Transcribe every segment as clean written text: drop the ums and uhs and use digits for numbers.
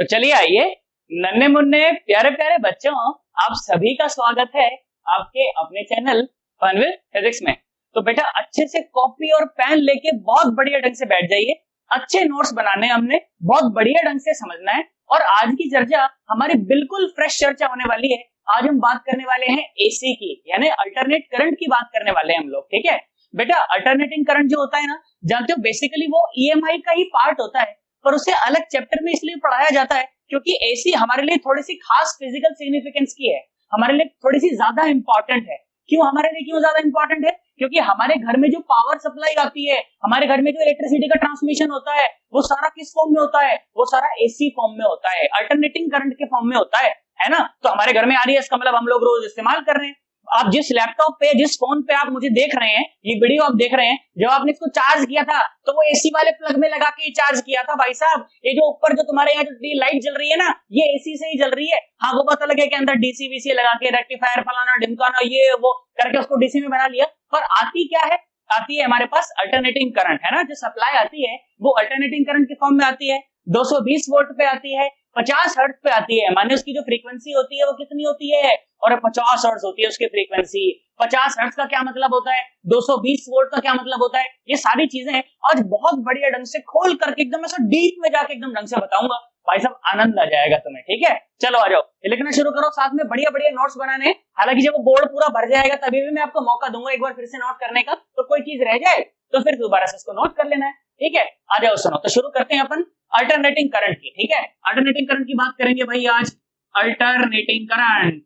तो चलिए आइए नन्हे मुन्ने प्यारे प्यारे बच्चों, आप सभी का स्वागत है आपके अपने चैनल फन विद फिजिक्स में। तो बेटा अच्छे से कॉपी और पेन लेके बहुत बढ़िया ढंग से बैठ जाइए। अच्छे नोट्स बनाने हमने बहुत बढ़िया ढंग से समझना है। और आज की चर्चा हमारी बिल्कुल फ्रेश चर्चा होने वाली है। आज हम बात करने वाले हैं एसी की, यानी अल्टरनेट करंट की बात करने वाले हैं हम लोग। ठीक है बेटा, अल्टरनेटिंग करंट जो होता है ना, जानते हो बेसिकली वो ईएमआई का ही पार्ट होता है, पर उसे अलग चैप्टर में इसलिए पढ़ाया जाता है क्योंकि एसी हमारे लिए थोड़ी सी खास फिजिकल सिग्निफिकेंस की है, हमारे लिए थोड़ी सी ज्यादा इंपॉर्टेंट है। क्यों हमारे लिए क्यों ज्यादा इंपॉर्टेंट है? क्योंकि हमारे घर में जो पावर सप्लाई आती है, हमारे घर में जो इलेक्ट्रिसिटी का ट्रांसमिशन होता है, वो सारा किस फॉर्म में होता है? वो सारा एसी फॉर्म में होता है, अल्टरनेटिंग करंट के फॉर्म में होता है ना। तो हमारे घर में आ रही है, इसका मतलब हम लोग रोज इस्तेमाल कर रहे हैं। आप जिस लैपटॉप पे, जिस फोन पे आप मुझे देख रहे हैं, ये वीडियो आप देख रहे हैं, जब आपने इसको चार्ज किया था तो वो एसी वाले प्लग में लगा के चार्ज किया था भाई साहब। ये जो ऊपर जो तुम्हारे यहाँ जो लाइट जल रही है ना, ये एसी से ही जल रही है। हाँ, वो पता लगे कि अंदर डीसी वीसी लगा के रेक्टिफायर फलाना ढिमकाना ये वो करके उसको डीसी में बना लिया, पर आती क्या है? आती है हमारे पास अल्टरनेटिंग करंट, है ना। जो सप्लाई आती है वो अल्टरनेटिंग करंट के फॉर्म में आती है, 220 वोल्ट पे आती है, 50 हर्ट्ज पे आती है। माने उसकी जो फ्रीक्वेंसी होती है वो कितनी होती है? और 50 हर्ट्ज होती है उसकी फ्रीक्वेंसी। 50 हर्ट्ज का क्या मतलब होता है? 220 वोल्ट का क्या मतलब होता है? ये सारी चीजें आज बहुत बढ़िया ढंग से खोल करके एकदम ऐसा डीप में जाके एकदम ढंग से बताऊंगा भाई साहब, आनंद आ जाएगा तुम्हें। ठीक है, चलो आ जाओ, लिखना शुरू करो, साथ में बढ़िया बढ़िया नोट्स बनाने। हालांकि जब वो बोर्ड पूरा भर जाएगा तभी भी मैं आपको मौका दूंगा एक बार फिर से नोट करने का, तो कोई चीज रह जाए तो फिर दोबारा से इसको नोट कर लेना है। ठीक है, आ जाओ सुनो। तो शुरू करते हैं अपन अल्टरनेटिंग करंट की। ठीक है, अल्टरनेटिंग करंट की बात करेंगे भाई आज। Alternating current,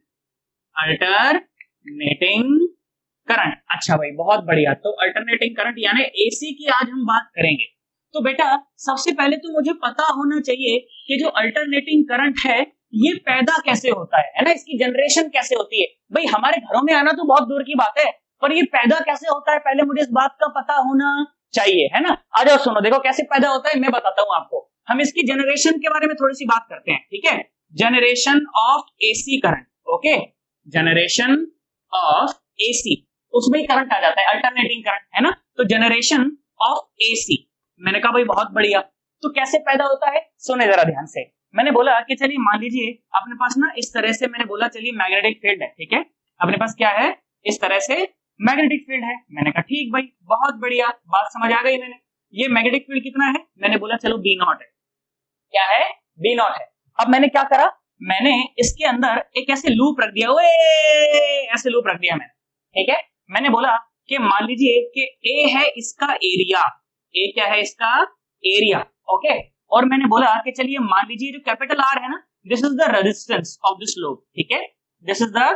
alternating current. अच्छा भाई, बहुत बढ़िया। तो अल्टरनेटिंग करंट यानी एसी की आज हम बात करेंगे। तो बेटा सबसे पहले तो मुझे पता होना चाहिए कि जो अल्टरनेटिंग करंट है ये पैदा कैसे होता है ना, इसकी जनरेशन कैसे होती है। भाई हमारे घरों में आना तो बहुत दूर की बात है, पर ये पैदा कैसे होता है पहले मुझे इस बात का पता होना चाहिए, है ना। आ जाओ सुनो, देखो कैसे पैदा होता है मैं बताता हूं आपको। हम इसकी जनरेशन के बारे में थोड़ी सी बात करते हैं। ठीक है, generation of AC current. Okay, generation of AC, उसमें ही करंट आ जाता है, अल्टरनेटिंग करंट, है ना। तो जनरेशन ऑफ एसी, मैंने कहा भाई बहुत बढ़िया। तो कैसे पैदा होता है सुने जरा ध्यान से। मैंने बोला कि चलिए मान लीजिए अपने पास ना इस तरह से, मैंने बोला चलिए मैग्नेटिक फील्ड है। ठीक है, अपने पास क्या है? इस तरह से मैग्नेटिक फील्ड है। मैंने कहा ठीक भाई, बहुत बढ़िया, बात समझ आ गई मैंने। ये मैग्नेटिक फील्ड कितना है? मैंने बोला चलो बी नॉट है। क्या है? बी नॉट है। अब मैंने क्या करा? मैंने इसके अंदर एक ऐसे लूप रख दिया, ऐसे लूप रख दिया मैंने। ठीक है, मैंने बोला कि मान लीजिए कि ए है इसका एरिया, ए क्या है इसका? एरिया। ओके, और मैंने बोला कि चलिए मान लीजिए जो कैपिटल आर है ना, this is the resistance of this loop. ठीक है, this is the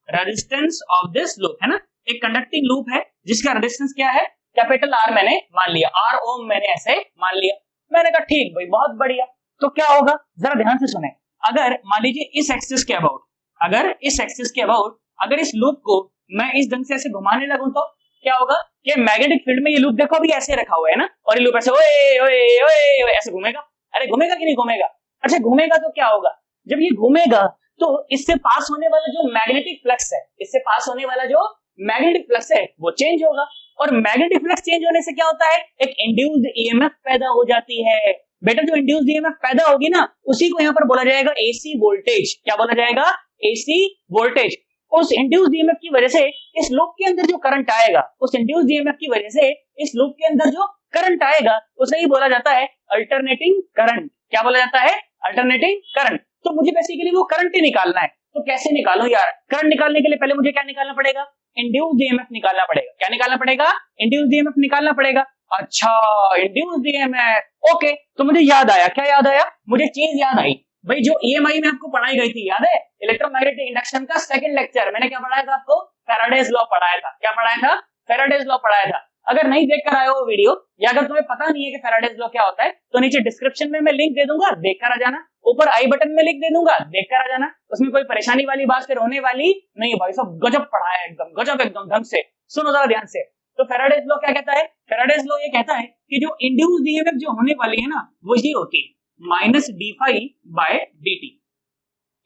resistance of this loop, है ना। एक कंडक्टिंग लूप है जिसका रेजिस्टेंस क्या है? कैपिटल आर मैंने मान लिया, आर ओम मैंने ऐसे मान लिया। मैंने कहा ठीक भाई बहुत बढ़िया। तो क्या होगा जरा ध्यान से सुने। अगर मान लीजिए इस एक्सिस के अबाउट, अगर इस एक्सिस के अबाउट अगर इस लूप को मैं इस ढंग से ऐसे घुमाने लगूं तो क्या होगा? कि मैग्नेटिक फील्ड में ये लूप देखो अभी ऐसे रखा हुआ है ना, और ये लूप ऐसे ओए ओए ओए ओए ऐसे घूमेगा। अरे घूमेगा कि नहीं घूमेगा? अच्छा घूमेगा तो क्या होगा? जब ये घूमेगा तो इससे पास होने वाला जो मैग्नेटिक फ्लक्स है, इससे पास होने वाला जो मैग्नेटिक फ्लक्स है वो चेंज होगा। और मैग्नेटिक फ्लक्स चेंज होने से क्या होता है? एक इंड्यूस्ड ईएमएफ पैदा हो जाती है। बेटा जो इंड्यूस्ड ईएमएफ पैदा होगी ना, उसी को यहाँ पर बोला जाएगा एसी वोल्टेज। क्या बोला जाएगा? AC voltage. उस इंड्यूस्ड ईएमएफ की वजह से इस लूप के अंदर जो करंट आएगा, उस इंड्यूस्ड ईएमएफ की वजह से इस लूप के अंदर जो करंट आएगा उसे ही बोला जाता है अल्टरनेटिंग करंट। क्या बोला जाता है? Alternating current. तो मुझे बेसिकली वो करंट ही निकालना है। तो कैसे निकालूं यार? करंट निकालने के लिए पहले मुझे क्या निकालना पड़ेगा? इंड्यूस्ड ईएमएफ निकालना पड़ेगा। क्या निकालना पड़ेगा? इंड्यूस्ड ईएमएफ निकालना पड़ेगा। अच्छा इंड्यूस्ड ईएमएफ, ओके। तो मुझे याद आया, क्या याद आया? मुझे चीज याद आई भाई, जो ईएमआई में आपको पढ़ाई गई थी, याद है? इलेक्ट्रोमैग्नेटिक इंडक्शन का सेकंड लेक्चर मैंने क्या पढ़ाया था आपको? फैराडेज लॉ पढ़ाया था। क्या पढ़ाया था? फैराडेज लॉ पढ़ाया था। अगर नहीं देखकर आए हो वीडियो, या अगर तुम्हें पता नहीं है कि फैराडेज लॉ क्या होता है, तो नीचे डिस्क्रिप्शन में मैं लिंक दे दूंगा, देखकर आ जाना। ऊपर आई बटन में लिंक दे दूंगा, देखकर आ जाना। उसमें कोई परेशानी वाली बात फिर होने वाली नहीं है भाई साहब, गजब पढ़ाया है, एकदम गजब, एकदम ढंग से। सुनो जरा ध्यान से। तो फैराडेज लॉ क्या कहता है? फैराडेज लॉ ये कहता है कि जो इंड्यूस्ड ईएमएफ जो होने वाली है ना, वो ये होती है minus d phi by d.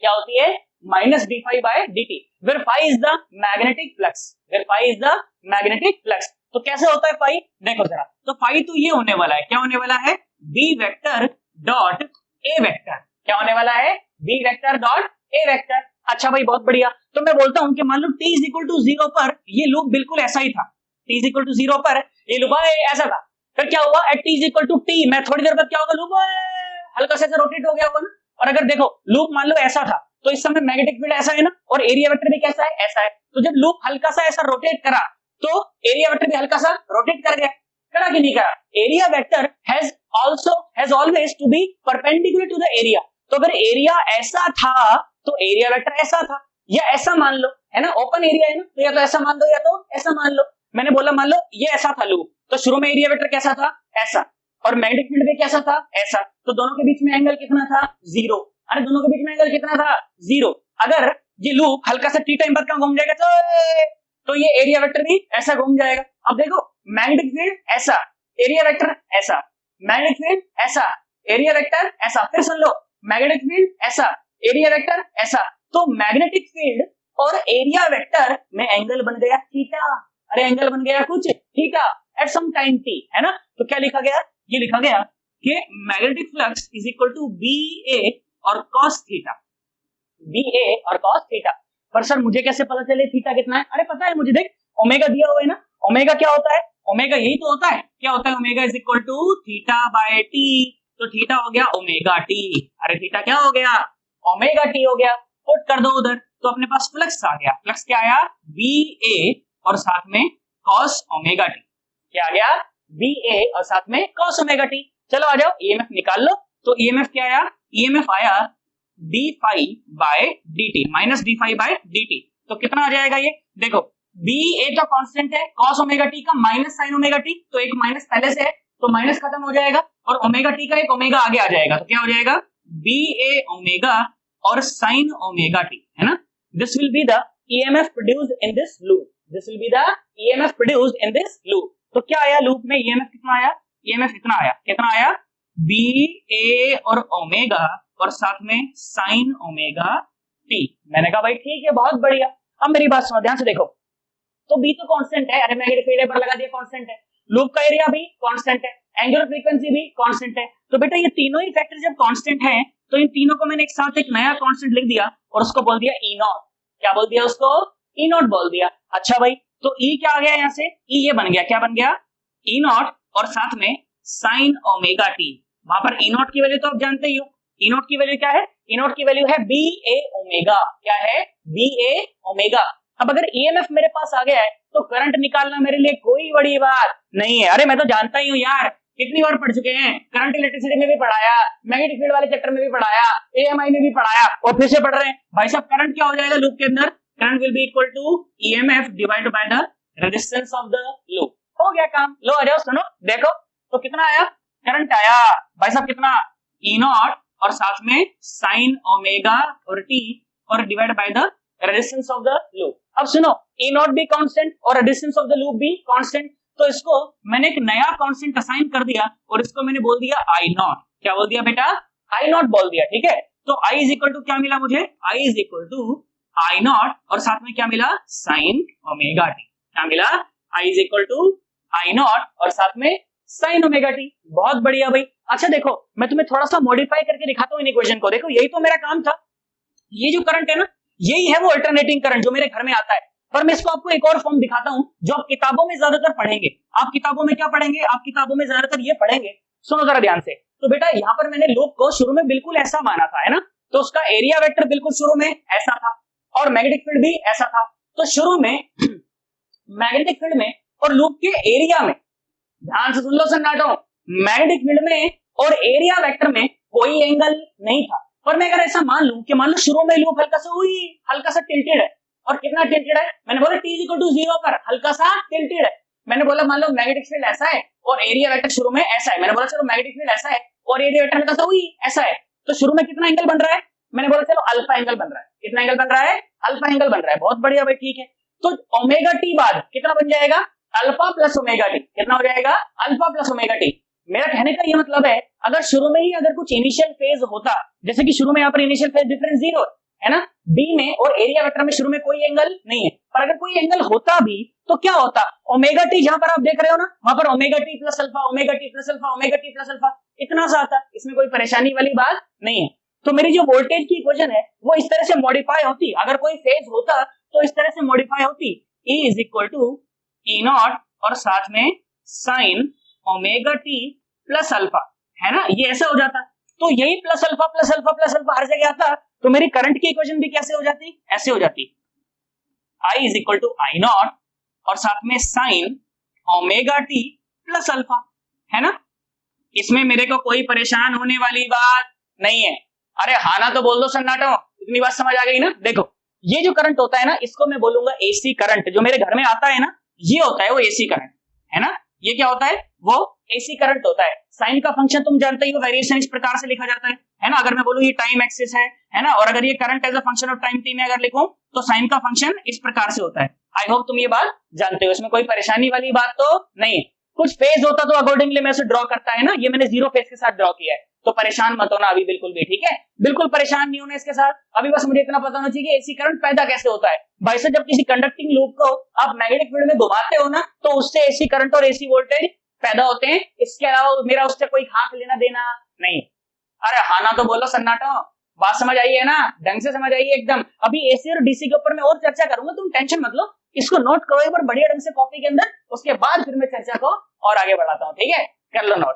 क्या होती है? Minus d phi by d t, where phi is the magnetic flux, where phi is the magnetic flux. तो कैसे होता है फाई? देखो जरा, तो फाई तो ये होने वाला है, क्या होने वाला है? B vector dot A vector. क्या होने वाला है, B vector dot A vector. अच्छा भाई बहुत बढ़िया। तो मैं बोलता हूं कि मान लो t इज इक्वल टू 0 पर ये लूप बिल्कुल ऐसा ही था, t इज इक्वल टू 0 पर ये लूप ऐसा था। फिर क्या हुआ, at t is equal to t, मैं थोड़ी देर बाद क्या होगा, लूप हल्का सा रोटेट हो गया होगा ना। और अगर देखो लूप मान लो ऐसा था तो इस समय मैग्नेटिक फील्ड ऐसा है ना, और एरिया वेक्टर भी कैसा है, ऐसा है। तो जब लूप हल्का सा ऐसा रोटेट करा तो एरिया वेक्टर भी हल्का सा रोटेट कर गया, करा कि नहीं करा। Area vector has always to be perpendicular to the area. तो अगर एरिया ऐसा था तो एरिया वेक्टर ऐसा था, या ऐसा मान लो, है ना, ओपन एरिया है ना, तो या तो ऐसा मान दो या तो ऐसा मान लो। मैंने बोला मान लो ये ऐसा था लूप, तो शुरू में एरिया वेक्टर कैसा था, ऐसा, और मैग्नेटिक फील्ड भी कैसा था, ऐसा। तो दोनों के बीच में एंगल कितना था, 0। अरे दोनों के बीच में एंगल कितना था, 0। अगर ये लूप हल्का सा टी टाइम बाद कहां घूम जाएगा, तो ये एरिया वेक्टर भी ऐसा घूम जाएगा। अब देखो मैग्नेटिक फील्ड ऐसा, एरिया वेक्टर ऐसा, मैग्नेटिक फील्ड ऐसा, एरिया वेक्टर ऐसा। फिर सुन लो, मैग्नेटिक फील्ड ऐसा, एरिया वेक्टर ऐसा। तो मैग्नेटिक फील्ड और एरिया वेक्टर में एंगल बन गया थीटा। अरे एंगल बन गया कुछ theta at some time t, है ना। तो क्या लिखा गया, ये लिखा गया कि magnetic flux is equal to B A और cos थीटा, बी ए और cos थीटा। पर सर मुझे कैसे पता चले थीटा कितना है, अरे पता है मुझे, देख ओमेगा दिया हुआ है ना। ओमेगा क्या होता है, ओमेगा यही तो होता है, क्या होता है, omega is equal to theta by t. तो थीटा हो गया ओमेगा टी। अरे थीटा क्या हो गया, ओमेगा टी हो गया। पुट कर दो उधर, तो अपने पास फ्लक्स आ गया। फ्लक्स क्या आया, बी ए और साथ में cos ओमेगा टी। क्या आ गया, बी ए और साथ में cos ओमेगा टी। चलो आ जाओ ईएमएफ निकाल लो। तो ईएमएफ क्या आया, ईएमएफ आया d phi by d minus d phi by d. तो कितना आ जाएगा ये, देखो बी ए तो कांस्टेंट है, cos ओमेगा टी का माइनस sin ओमेगा टी, तो एक माइनस पहले से है तो माइनस खत्म हो जाएगा, और ओमेगा टी का एक ओमेगा आगे आ जाएगा। तो क्या हो जाएगा, बी ए ओमेगा और sin ओमेगा टी, है ना। This will be the EMF produced in this loop, this will be the EMF produced in this loop. तो क्या आया लूप में, ईएमएफ कितना आया, ईएमएफ इतना आया, कितना आया, बी ए और ओमेगा और साथ में sin ओमेगा टी। मैंने कहा भाई ठीक है बहुत बढ़िया। अब मेरी बात सुनो ध्यान से देखो, तो बी तो कांस्टेंट है, अरे मैग्नेटिक फील्ड पर लगा दिया कांस्टेंट है, लूप का एरिया भी कांस्टेंट है, एंगुलर फ्रीक्वेंसी भी कांस्टेंट है। तो बेटा ये तीनों ही फैक्टर जब कांस्टेंट हैं तो इन तीनों को मैंने एक साथ एक नया कांस्टेंट लिख दिया और उसको बोल दिया ई नॉट। क्या बोल दिया उसको, ई नॉट बोल दिया। अच्छा भाई तो ई क्या आ गया यहाँ से, ई ये बन गया, क्या बन गया, ई नॉट और साथ में sin ओमेगा टी। वहां पर ई नॉट की वैल्यू तो आप जानते ही हो, ई नॉट की वैल्यू क्या है, ई नॉट की वैल्यू है बी ए ओमेगा। क्या है, बी ए ओमेगा। अब अगर ईएमएफ मेरे पास आ गया है तो करंट निकालना मेरे लिए कोई बड़ी बात नहीं है। अरे मैं तो जानता ही हूँ यार, कितनी बार पढ़ चुके हैं, करंट इलेक्ट्रिसिटी में भी पढ़ाया, मैग्नेटिक फील्ड वाले चैप्टर में भी पढ़ाया, एएमआई में भी पढ़ाया, और फिर से पढ़ रहे हैं भाई साहब। करंट क्या हो जाएगा लूप के अंदर, current will be equal to EMF divided by the resistance of the loop. हो गया काम। लो आ जाओ सुनो, देखो तो कितना आया, करंट आया भाई साहब कितना, ई नॉट और साथ में sin ओमेगा और टी और divide bye the resistance of the loop. अब सुनो, ई नॉट भी कांस्टेंट और रेजिस्टेंस ऑफ द लूप भी कांस्टेंट, तो इसको मैंने एक नया कांस्टेंट असाइन कर दिया और इसको मैंने बोल दिया आई नॉट। क्या बोल दिया बेटा, आई नॉट बोल दिया, ठीक है। तो आई इज इक्वल टू क्या मिला मुझे, I is equal to I not और साथ में क्या मिला, sin ओमेगा टी। क्या मिला, I is equal to I not और साथ में sin ओमेगा टी। बहुत बढ़िया भाई। अच्छा देखो मैं तुम्हें थोड़ा सा मॉडिफाई करके दिखाता हूँ इन इक्वेशन को। देखो यही तो मेरा काम था, ये जो करंट है ना यही है वो अल्टरनेटिंग करंट जो मेरे घर में आता है। पर मैं इसको आपको एक और फॉर्म दिखाता हूं जो आप किताबों में ज्यादातर पढ़ेंगे। आप किताबों में क्या पढ़ेंगे, आप किताबों में ज्यादातर ये पढ़ेंगे, सुनो जरा ध्यान से। तो बेटा यहाँ पर मैंने लूप को शुरू में बिल्कुल ऐसा माना था, है ना, तो उसका एरिया वेक्टर बिल्कुल शुरू में ऐसा था और मैग्नेटिक फील्ड भी ऐसा था। तो शुरू में मैग्नेटिक फील्ड में और लूप के एरिया में, ध्यान से सुन लो सन्नाटो, मैग्नेटिक फील्ड में और एरिया वेक्टर में कोई एंगल नहीं था। पर मैं अगर ऐसा मान लूं कि मान लो शुरू में लूप हल्का सा टिल्टेड है, और कितना टिल्टेड है, मैंने बोला t इक्वल टू 0 पर हल्का सा टिल्टेड है। मैंने बोला मान लो मैग्नेटिक फील्ड ऐसा है और एरिया वेक्टर शुरू में ऐसा है। मैंने बोला चलो मैग्नेटिक फील्ड ऐसा है और एरिया वेक्टर हल्का सा ऐसा है, तो शुरू में कितना एंगल बन रहा है, मैंने बोला चलो अल्फा एंगल बन रहा है। कितना एंगल बन रहा है, अल्फा एंगल बन रहा है। बहुत बढ़िया भाई, ठीक है। तो ओमेगा टी बाद कितना बन जाएगा, अल्फा प्लस ओमेगा टी। कितना हो जाएगा, अल्फा प्लस ओमेगा टी। मेरा कहने का ये मतलब है अगर शुरू में ही अगर कुछ इनिशियल फेज होता, जैसे कि शुरू में यहाँ पर इनिशियल फेज डिफरेंस 0 है ना, बी में और एरिया वेक्टर में शुरू में कोई एंगल नहीं है, पर अगर कोई एंगल होता भी तो क्या होता, ओमेगा टी जहां पर आप देख रहे हो ना वहां पर omega t plus alpha, omega t plus alpha, omega t plus alpha इतना सा आता। इसमें कोई परेशानी वाली बात नहीं है। तो मेरी जो वोल्टेज की इक्वेशन है वो इस तरह से मॉडिफाई होती, अगर कोई फेज होता तो इस तरह से मॉडिफाई होती, E is equal to E naught और साथ में sine omega t plus alpha, है ना, ये ऐसा हो जाता। तो यही plus alpha plus alpha plus alpha हर जगह आता, तो मेरी करंट की इक्वेशन भी कैसे हो जाती, ऐसे हो जाती, I is equal to I not और साथ में sine omega t plus alpha, है ना। इसमें मेरे को कोई परेशान होने वाली बात नहीं है। अरे हाँ ना तो बोल दो सन्नाटो, इतनी बात समझ आ गई ना। देखो ये जो करंट होता है ना, इसको मैं बोलूंगा एसी करंट, जो मेरे घर में आता है ना, ये होता है वो एसी करंट, है ना। ये क्या होता है, वो एसी करंट होता है। साइन का फंक्शन तुम जानते ही हो, वेरिएशन इस प्रकार से लिखा जाता है ना। अगर मैं बोलूं ये टाइम एक्सिस है ना, और अगर ये current as a function of time t में अगर लिखूं तो साइन का फंक्शन इस प्रकार से होता है। आई होप तुम ये बात जानते हो, इसमें कोई परेशानी वाली बात तो नहीं है। कुछ फेज होता तो अकॉर्डिंगली मैं उसे ड्रॉ करता है ना, ये मैंने जीरो फेज के साथ ड्रॉ किया है, तो परेशान मत होना अभी बिल्कुल भी, ठीक है, बिल्कुल परेशान नहीं होना इसके साथ। अभी बस मुझे इतना पता होना चाहिए कि एसी करंट पैदा कैसे होता है। भाई साहब जब किसी कंडक्टिंग लूप को आप मैग्नेटिक फील्ड में घुमाते हो ना, तो उससे एसी करंट और एसी वोल्टेज पैदा होते हैं। इसके अलावा मेरा उससे कोई खास लेना देना नहीं। अरे हाँ ना तो बोलो सन्नाटो, बात समझ आई है ना, ढंग से समझ आई है एकदम। अभी एसी और डीसी के ऊपर मैं और चर्चा करूंगा, तुम टेंशन मत लो, इसको नोट करो एक बार बढ़िया ढंग से कॉपी के अंदर, उसके बाद फिर मैं चर्चा को और आगे बढ़ाता हूँ, ठीक है, कर लो नोट।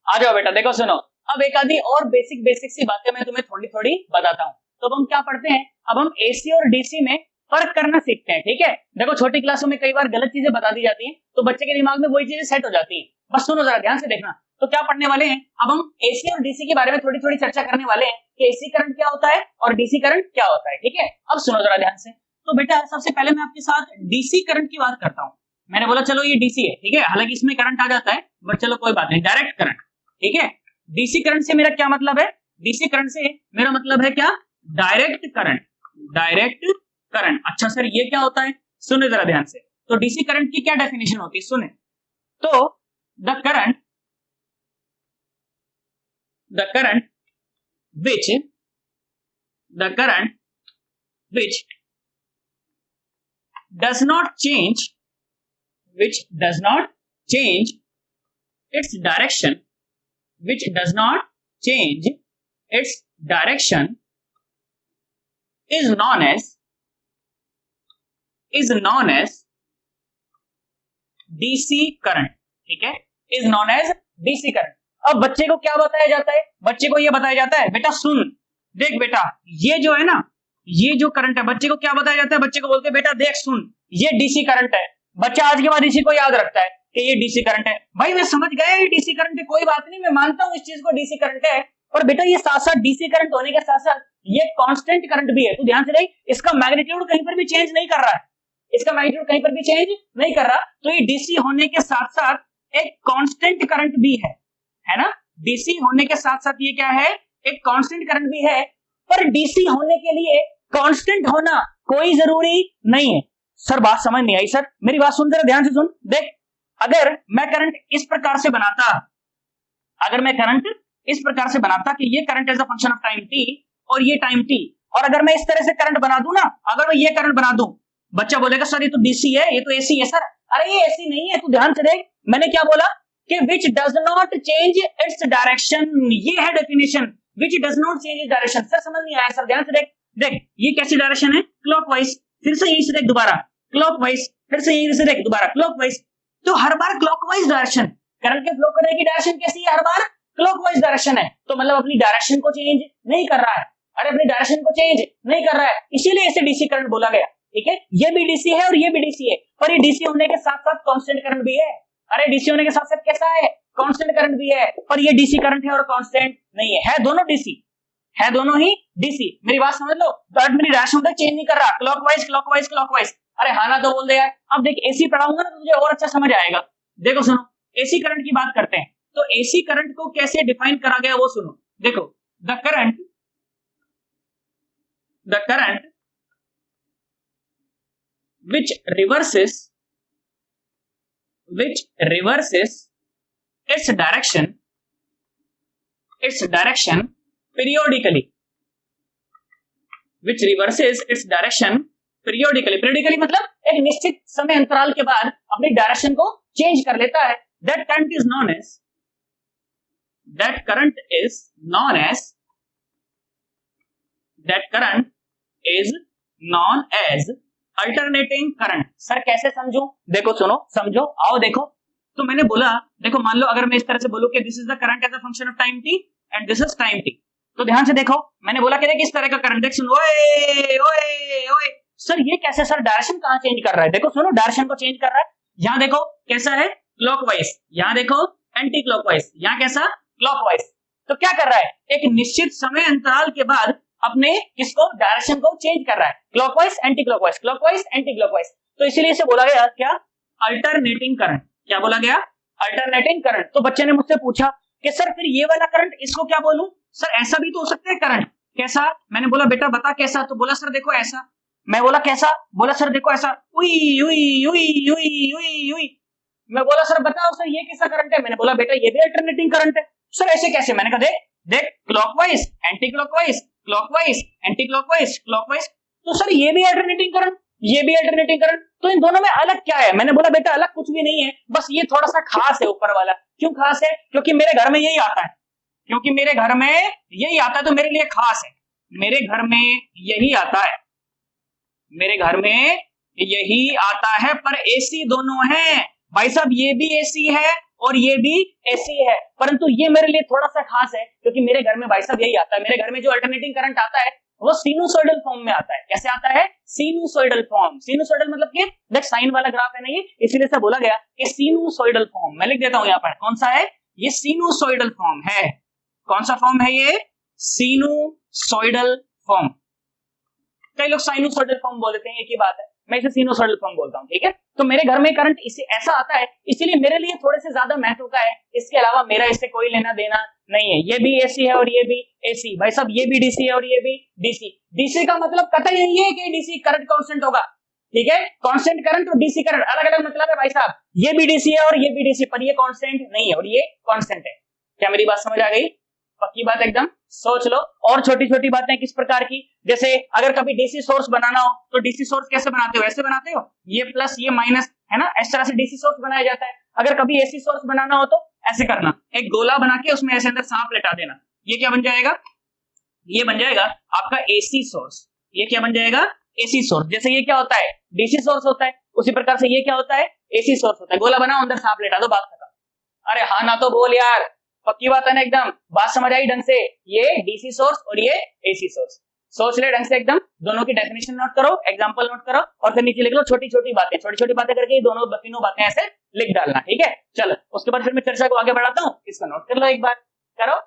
आ जाओ बेटा, देखो सुनो, अब एक आधी और बेसिक सी बातें मैं तुम्हें थोड़ी थोड़ी बताता हूँ। तो अब हम क्या पढ़ते हैं, अब हम एसी और डीसी में फर्क करना सीखते हैं, ठीक है। देखो छोटी क्लासों में कई बार गलत चीजें बता दी जाती हैं, तो बच्चे के दिमाग में वही चीजें सेट हो जाती हैं। बस सुनो जरा ध्यान से देखना। तो क्या पढ़ने वाले हैं, अब हम एसी और डीसी के बारे में थोड़ी थोड़ी चर्चा करने वाले हैं कि एसी करंट क्या होता है और डीसी करंट क्या होता है, ठीक है। अब सुनो जरा ध्यान से। तो बेटा सबसे पहले मैं आपके साथ डीसी करंट की बात करता हूँ। मैंने बोला चलो ये डीसी है, ठीक है, हालांकि इसमें करंट आ जाता है, बट चलो कोई बात नहीं, डायरेक्ट करंट, ठीक है। डीसी करंट से मेरा क्या मतलब है, डीसी करंट से मेरा मतलब है क्या, डायरेक्ट करंट, डायरेक्ट करंट। अच्छा सर ये क्या होता है, सुने जरा ध्यान से। तो डीसी करंट की क्या डेफिनेशन होती है, सुने। तो the current which does not change its direction, is known as DC current, ठीक है, is known as DC current. अब बच्चे को क्या बताया जाता है, बच्चे को ये बताया जाता है, बेटा सुन, देख बेटा ये जो है ना, ये जो करंट है, बच्चे को क्या बताया जाता है, बच्चे को बोलते हैं बेटा देख सुन ये डीसी करंट है। बच्चा आज के बाद इसी को याद रखता है कि ये डीसी करंट है। भाई मैं समझ गया ये डीसी करंट है, कोई बात नहीं, मैं मानता हूं इस चीज को डीसी करंट है, और बेटा ये साथ साथ डीसी करंट होने के साथ साथ ये कांस्टेंट करंट भी है। तू ध्यान से देख, इसका मैग्नीट्यूड कहीं पर भी चेंज नहीं कर रहा है, इसका मैग्नीट्यूड कहीं पर भी चेंज नहीं कर रहा। तो ये डीसी होने के साथ साथ एक कांस्टेंट करंट भी है ना। डीसी होने के साथ साथ ये क्या है, एक कांस्टेंट करंट भी है। पर डीसी होने के लिए कांस्टेंट होना कोई जरूरी नहीं है। सर बात समझ नहीं आई सर, मेरी बात सुन जरा ध्यान से सुन। देख अगर मैं करंट इस प्रकार से बनाता, कि ये current as a function of time t और ये टाइम टी, और अगर मैं इस तरह से करंट बना दूं ना, अगर मैं ये करंट बना दूं, बच्चा बोलेगा सर ये तो डीसी है, ये तो एसी है सर। अरे ये एसी नहीं है, तू ध्यान से देख, मैंने क्या बोला कि which does not change its direction, ये है definition, which does not change its direction। Sir समझ नहीं आया सर, ध्यान से देख, देख ये कैसी डायरेक्शन है, क्लॉकवाइज, फिर से यहीं से देख दोबारा क्लॉकवाइज, फिर से यहीं से देख दोबारा क्लॉकवाइज। तो हर बार क्लॉकवाइज डायरेक्शन, करंट के फ्लो करने की डायरेक्शन कैसी है, हर बार क्लॉकवाइज डायरेक्शन है। तो मतलब अपनी डायरेक्शन को चेंज नहीं कर रहा है, अरे अपनी डायरेक्शन को चेंज नहीं कर रहा है, इसीलिए इसे डीसी करंट बोला गया, ठीक है। ये भी डीसी है और ये भी डीसी है, पर ये डीसी होने के साथ साथ कांस्टेंट करंट भी है। अरे डीसी होने के साथ साथ कैसा है, कांस्टेंट करंट भी है, पर ये डीसी करंट है और कांस्टेंट नहीं है, दोनों डीसी है, दोनों ही डीसी। मेरी बात समझ लो, तो मेरी डायरेक्शन तक चेंज नहीं कर रहा, क्लॉकवाइज क्लॉकवाइज क्लॉकवाइज। अरे हाँ ना तो बोल दे यार। अब देख एसी पढ़ाऊंगा ना तो तुझे और अच्छा समझ आएगा। देखो सुनो, एसी करंट की बात करते हैं, तो एसी करंट को कैसे डिफाइन करा गया वो सुनो। देखो the current which reverses its direction periodically, periodically मतलब एक निश्चित समय अंतराल के बाद अपनी डायरेक्शन को चेंज कर लेता है। that current is known as that current is known as alternating current. Sir कैसे समझूं? देखो सुनो, समझो, आओ देखो। तो मैंने बोला, देखो मान लो अगर मैं इस तरह से बोलूं कि this is the current as a function of time t and this is time t, तो ध्यान से देखो, मैंने बोला कि देख इस तरह का करंट, देख सुनो, ओए ओए ओए, सर ये कैसे? सर डायरेक्शन कहां चेंज कर रहा है? देखो सुनो, डायरेक्शन को चेंज कर रहा है। यहां देखो कैसा है, क्लॉकवाइज, यहां देखो एंटी क्लॉकवाइज, यहां कैसा, क्लॉकवाइज। तो क्या कर रहा है, एक निश्चित समय अंतराल के बाद अपने इसको डायरेक्शन को चेंज कर रहा है, clockwise anti clockwise, clockwise anti clockwise. तो इसीलिए इसे बोला गया क्या, अल्टरनेटिंग करंट। क्या बोला गया, अल्टरनेटिंग करंट। तो बच्चे ने मुझसे पूछा कि सर फिर ये वाला करंट इसको क्या बोलूं? सर ऐसा भी तो हो सकता है करंट। कैसा? मैंने बोला बेटा बता कैसा? तो बोला सर देखो ऐसा। मैं बोला कैसा? बोला सर देखो ऐसा, उई उई उई उई उई उई। मैं बोला सर बताओ सर ये कैसा करंट है? मैंने बोला बेटा ये भी अल्टरनेटिंग करंट है। सर ऐसे कैसे? मैंने कहा देख देख, clockwise anti clockwise, clockwise anti clockwise, clockwise. तो सर ये भी अल्टरनेटिंग करंट, ये भी अल्टरनेटिंग करंट, तो इन दोनों में अलग क्या है? मैंने बोला बेटा अलग कुछ भी नहीं है, बस ये थोड़ा सा खास है ऊपर वाला। क्यों खास है? क्योंकि मेरे घर में यही आता है, क्योंकि मेरे घर में यही आता है तो मेरे लिए खास है। मेरे घर में यही आता है, मेरे घर में यही आता है, पर एसी दोनों है भाई साहब, ये भी एसी है और ये भी एसी है, परंतु ये मेरे लिए थोड़ा सा खास है क्योंकि मेरे घर में भाई साहब यही आता है। मेरे घर में जो अल्टरनेटिंग करंट आता है वो सिनुसॉइडल फॉर्म में आता है। कैसे आता है? Sinusoidal form. सिनुसॉइडल मतलब कि देख साइन वाला ग्राफ है ना ये, इसीलिए से बोला गया कि सिनुसॉइडल फॉर्म। मैं लिख देता हूं यहाँ पर, कौन सा है ये, सिनुसॉइडल फॉर्म है। कौन सा फॉर्म है ये, सिनुसॉइडल फॉर्म। कई लोग साइनुसॉइडल फॉर्म बोल देते हैं, एक ही बात है, मैं इसे सिनुसॉइडल फॉर्म बोलता हूँ, ठीक है। तो मेरे घर में करंट इसे ऐसा आता है, इसीलिए मेरे लिए थोड़े से ज्यादा महत्व का है, इसके अलावा मेरा इससे कोई लेना देना नहीं है। ये भी एसी है और ये भी एसी, भाई साहब ये भी डीसी है और ये भी डीसी। डीसी का मतलब कतई नहीं है कि डीसी करंट कांस्टेंट होगा, ठीक है। कांस्टेंट करंट और डीसी करंट अलग अलग मतलब है भाई साहब। ये भी डीसी है और ये भी डीसी, पर ये कांस्टेंट नहीं है और ये कांस्टेंट है। क्या मेरी बात समझ आ गई? पक्की बात एकदम, सोच लो। और छोटी छोटी बातें किस प्रकार की, जैसे अगर कभी डीसी सोर्स बनाना हो तो डीसी सोर्स कैसे बनाते हो, ऐसे बनाते हो, ये प्लस ये माइनस, है ना, इस तरह से डीसी सोर्स बनाया जाता है। अगर कभी एसी सोर्स बनाना हो तो ऐसे करना, एक गोला बना के उसमें ऐसे अंदर सांप लेटा देना। ये क्या बन जाएगा, ये बन जाएगा आपका एसी सोर्स। ये क्या बन जाएगा, एसी सोर्स। जैसे ये क्या होता है, डीसी सोर्स होता है, उसी प्रकार से ये क्या होता है, एसी सोर्स होता है। गोला बनाओ, अंदर सांप लेटा दो, बात खत्म। अरे हाँ ना तो बोल यार, पक्की बात है ना एकदम, बात समझ आई ढंग से। ये डीसी सोर्स और ये एसी सोर्स, सोच ले ढंग से एकदम। दोनों की डेफिनेशन नोट करो, एग्जांपल नोट करो और फिर नीचे लिख लो छोटी छोटी बातें करके ये दोनों तीनों बातें ऐसे लिख डालना, ठीक है। चलो उसके बाद फिर मैं चर्चा को आगे बढ़ाता हूँ, इसको नोट कर लो, एक बार करो।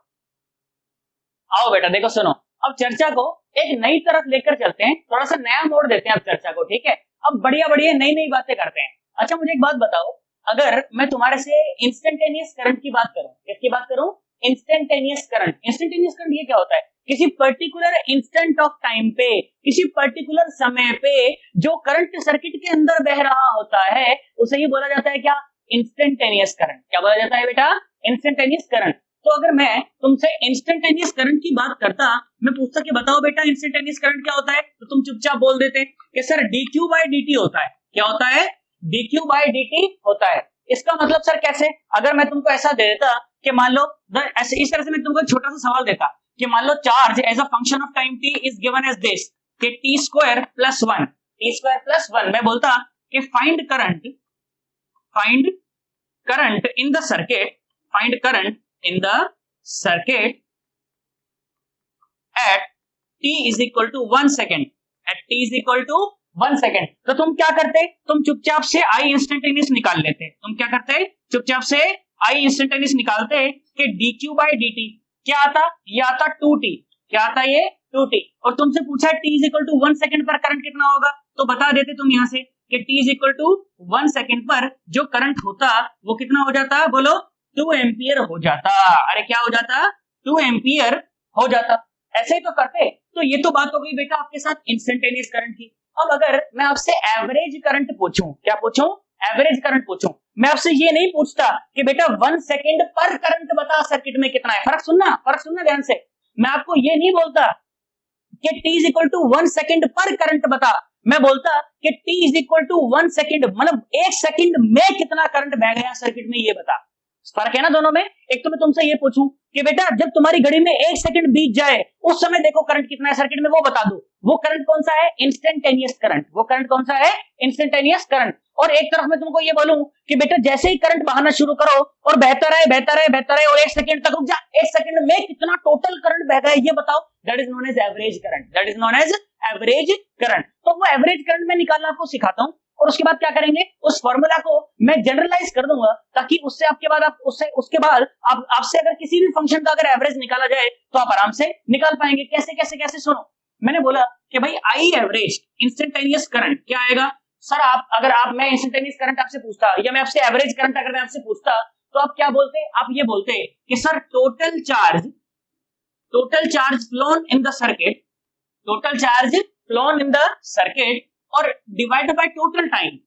आओ बेटा देखो सुनो, अब चर्चा को एक नई तरफ लेकर चलते हैं, थोड़ा सा नया मोड़ देते हैं अब चर्चा को, ठीक है। अब बढ़िया बढ़िया नई नई बातें करते हैं। अच्छा मुझे एक बात बताओ, अगर मैं तुम्हारे से इंस्टेंटेनियस करंट की बात करूं, किसकी बात करूं, इंस्टेंटेनियस करंट। इंस्टेंटेनियस करंट ये क्या होता है, किसी पर्टिकुलर इंस्टेंट ऑफ टाइम पे, किसी पर्टिकुलर समय पे जो करंट सर्किट के अंदर बह रहा होता है उसे ही बोला जाता है क्या, इंस्टेंटेनियस करंट। क्या बोला जाता है बेटा, इंस्टेंटेनियस करंट। तो अगर मैं तुमसे इंस्टेंटेनियस करंट की बात करता, मैं पूछता कि बताओ बेटा इंस्टेंटेनियस करंट क्या होता है, तो तुम चुपचाप बोल देते कि सर dq by dt होता है। क्या होता है, dq by dt होता है। इसका मतलब सर कैसे, अगर मैं तुमको ऐसा दे देता कि मान लो ऐसे, इस तरह से मैं तुमको छोटा सा सवाल देता कि मान लो charge as a function of time t is given as this कि t² + 1, t² + 1, मैं बोलता कि find current in the circuit, find current in the circuit at t is equal to 1 second, at t is equal to 1 second। तो तुम क्या करते, तुम चुपचाप से I इंस्टेंटेनियस निकाल लेते। तुम क्या करते, चुपचाप से I इंस्टेंटेनियस निकालते कि dq by dt क्या आता, ये आता 2t। क्या आता ये 2t। और तुमसे पूछा t is equal to 1 second पर करंट कितना होगा, तो बता देते तुम यहां से कि t is equal to 1 second पर जो करंट होता वो कितना हो जाता, बोलो 2 एम्पियर हो जाता। अरे क्या हो जाता, 2 एम्पियर हो जाता। ऐसे ही तो करते। तो ये तो बात हो गई बेटा आपके साथ इंस्टेंटेनियस करंट की। अब अगर मैं आपसे एवरेज करंट पूछूं, क्या पूछूं, एवरेज करंट पूछूं, मैं आपसे ये नहीं पूछता कि बेटा 1 सेकेंड पर करंट बता सर्किट में कितना है। फर्क सुनना ध्यान से। मैं आपको ये नहीं बोलता कि t is equal to 1 second पर करंट बता, मैं बोलता कि t is equal to 1 second मतलब 1 सेकेंड में कितना करंट बह गया सर्किट में ये बता। फर्क है ना दोनों में। एक तो मैं तुमसे ये पूछूं कि बेटा जब तुम्हारी घड़ी में 1 सेकंड बीत जाए उस समय देखो करंट कितना है सर्किट में, वो बता दो। वो करंट कौन सा है? Instantaneous current. वो करंट कौन सा है? Instantaneous current. और एक तरफ मैं तुमको ये बोलूं कि बेटा जैसे ही करंट बहाना शुरू करो और बहता रहे बहता रहे बहता रहे और 1 सेकंड तक रुक जा, 1 सेकंड में कितना टोटल करंट बह गया ये बताओ। That is known as average current. That is known as average current. तो वो एवरेज करंट में निकालना आपको सिखाता हूं और उसके बाद क्या करेंगे, उस फॉर्मूला को मैं जनरलाइज कर दूंगा ताकि उससे आपके बाद आप उसके बाद आप आपसे अगर किसी भी फंक्शन का अगर एवरेज निकाला जाए तो आप आराम से निकाल पाएंगे। कैसे कैसे कैसे? सुनो, मैंने बोला कि भाई आई एवरेज इंस्टेंटेनियस करंट क्या आएगा सर। अगर मैं इंस्टेंटेनियस करंट आपसे पूछता या मैं आपसे एवरेज करंट अगर मैं आपसे पूछता तो आप क्या बोलते? आप ये बोलते कि sir total charge flown in the circuit, total charge flown in the circuit और डिवाइडेड बाय टोटल टाइम,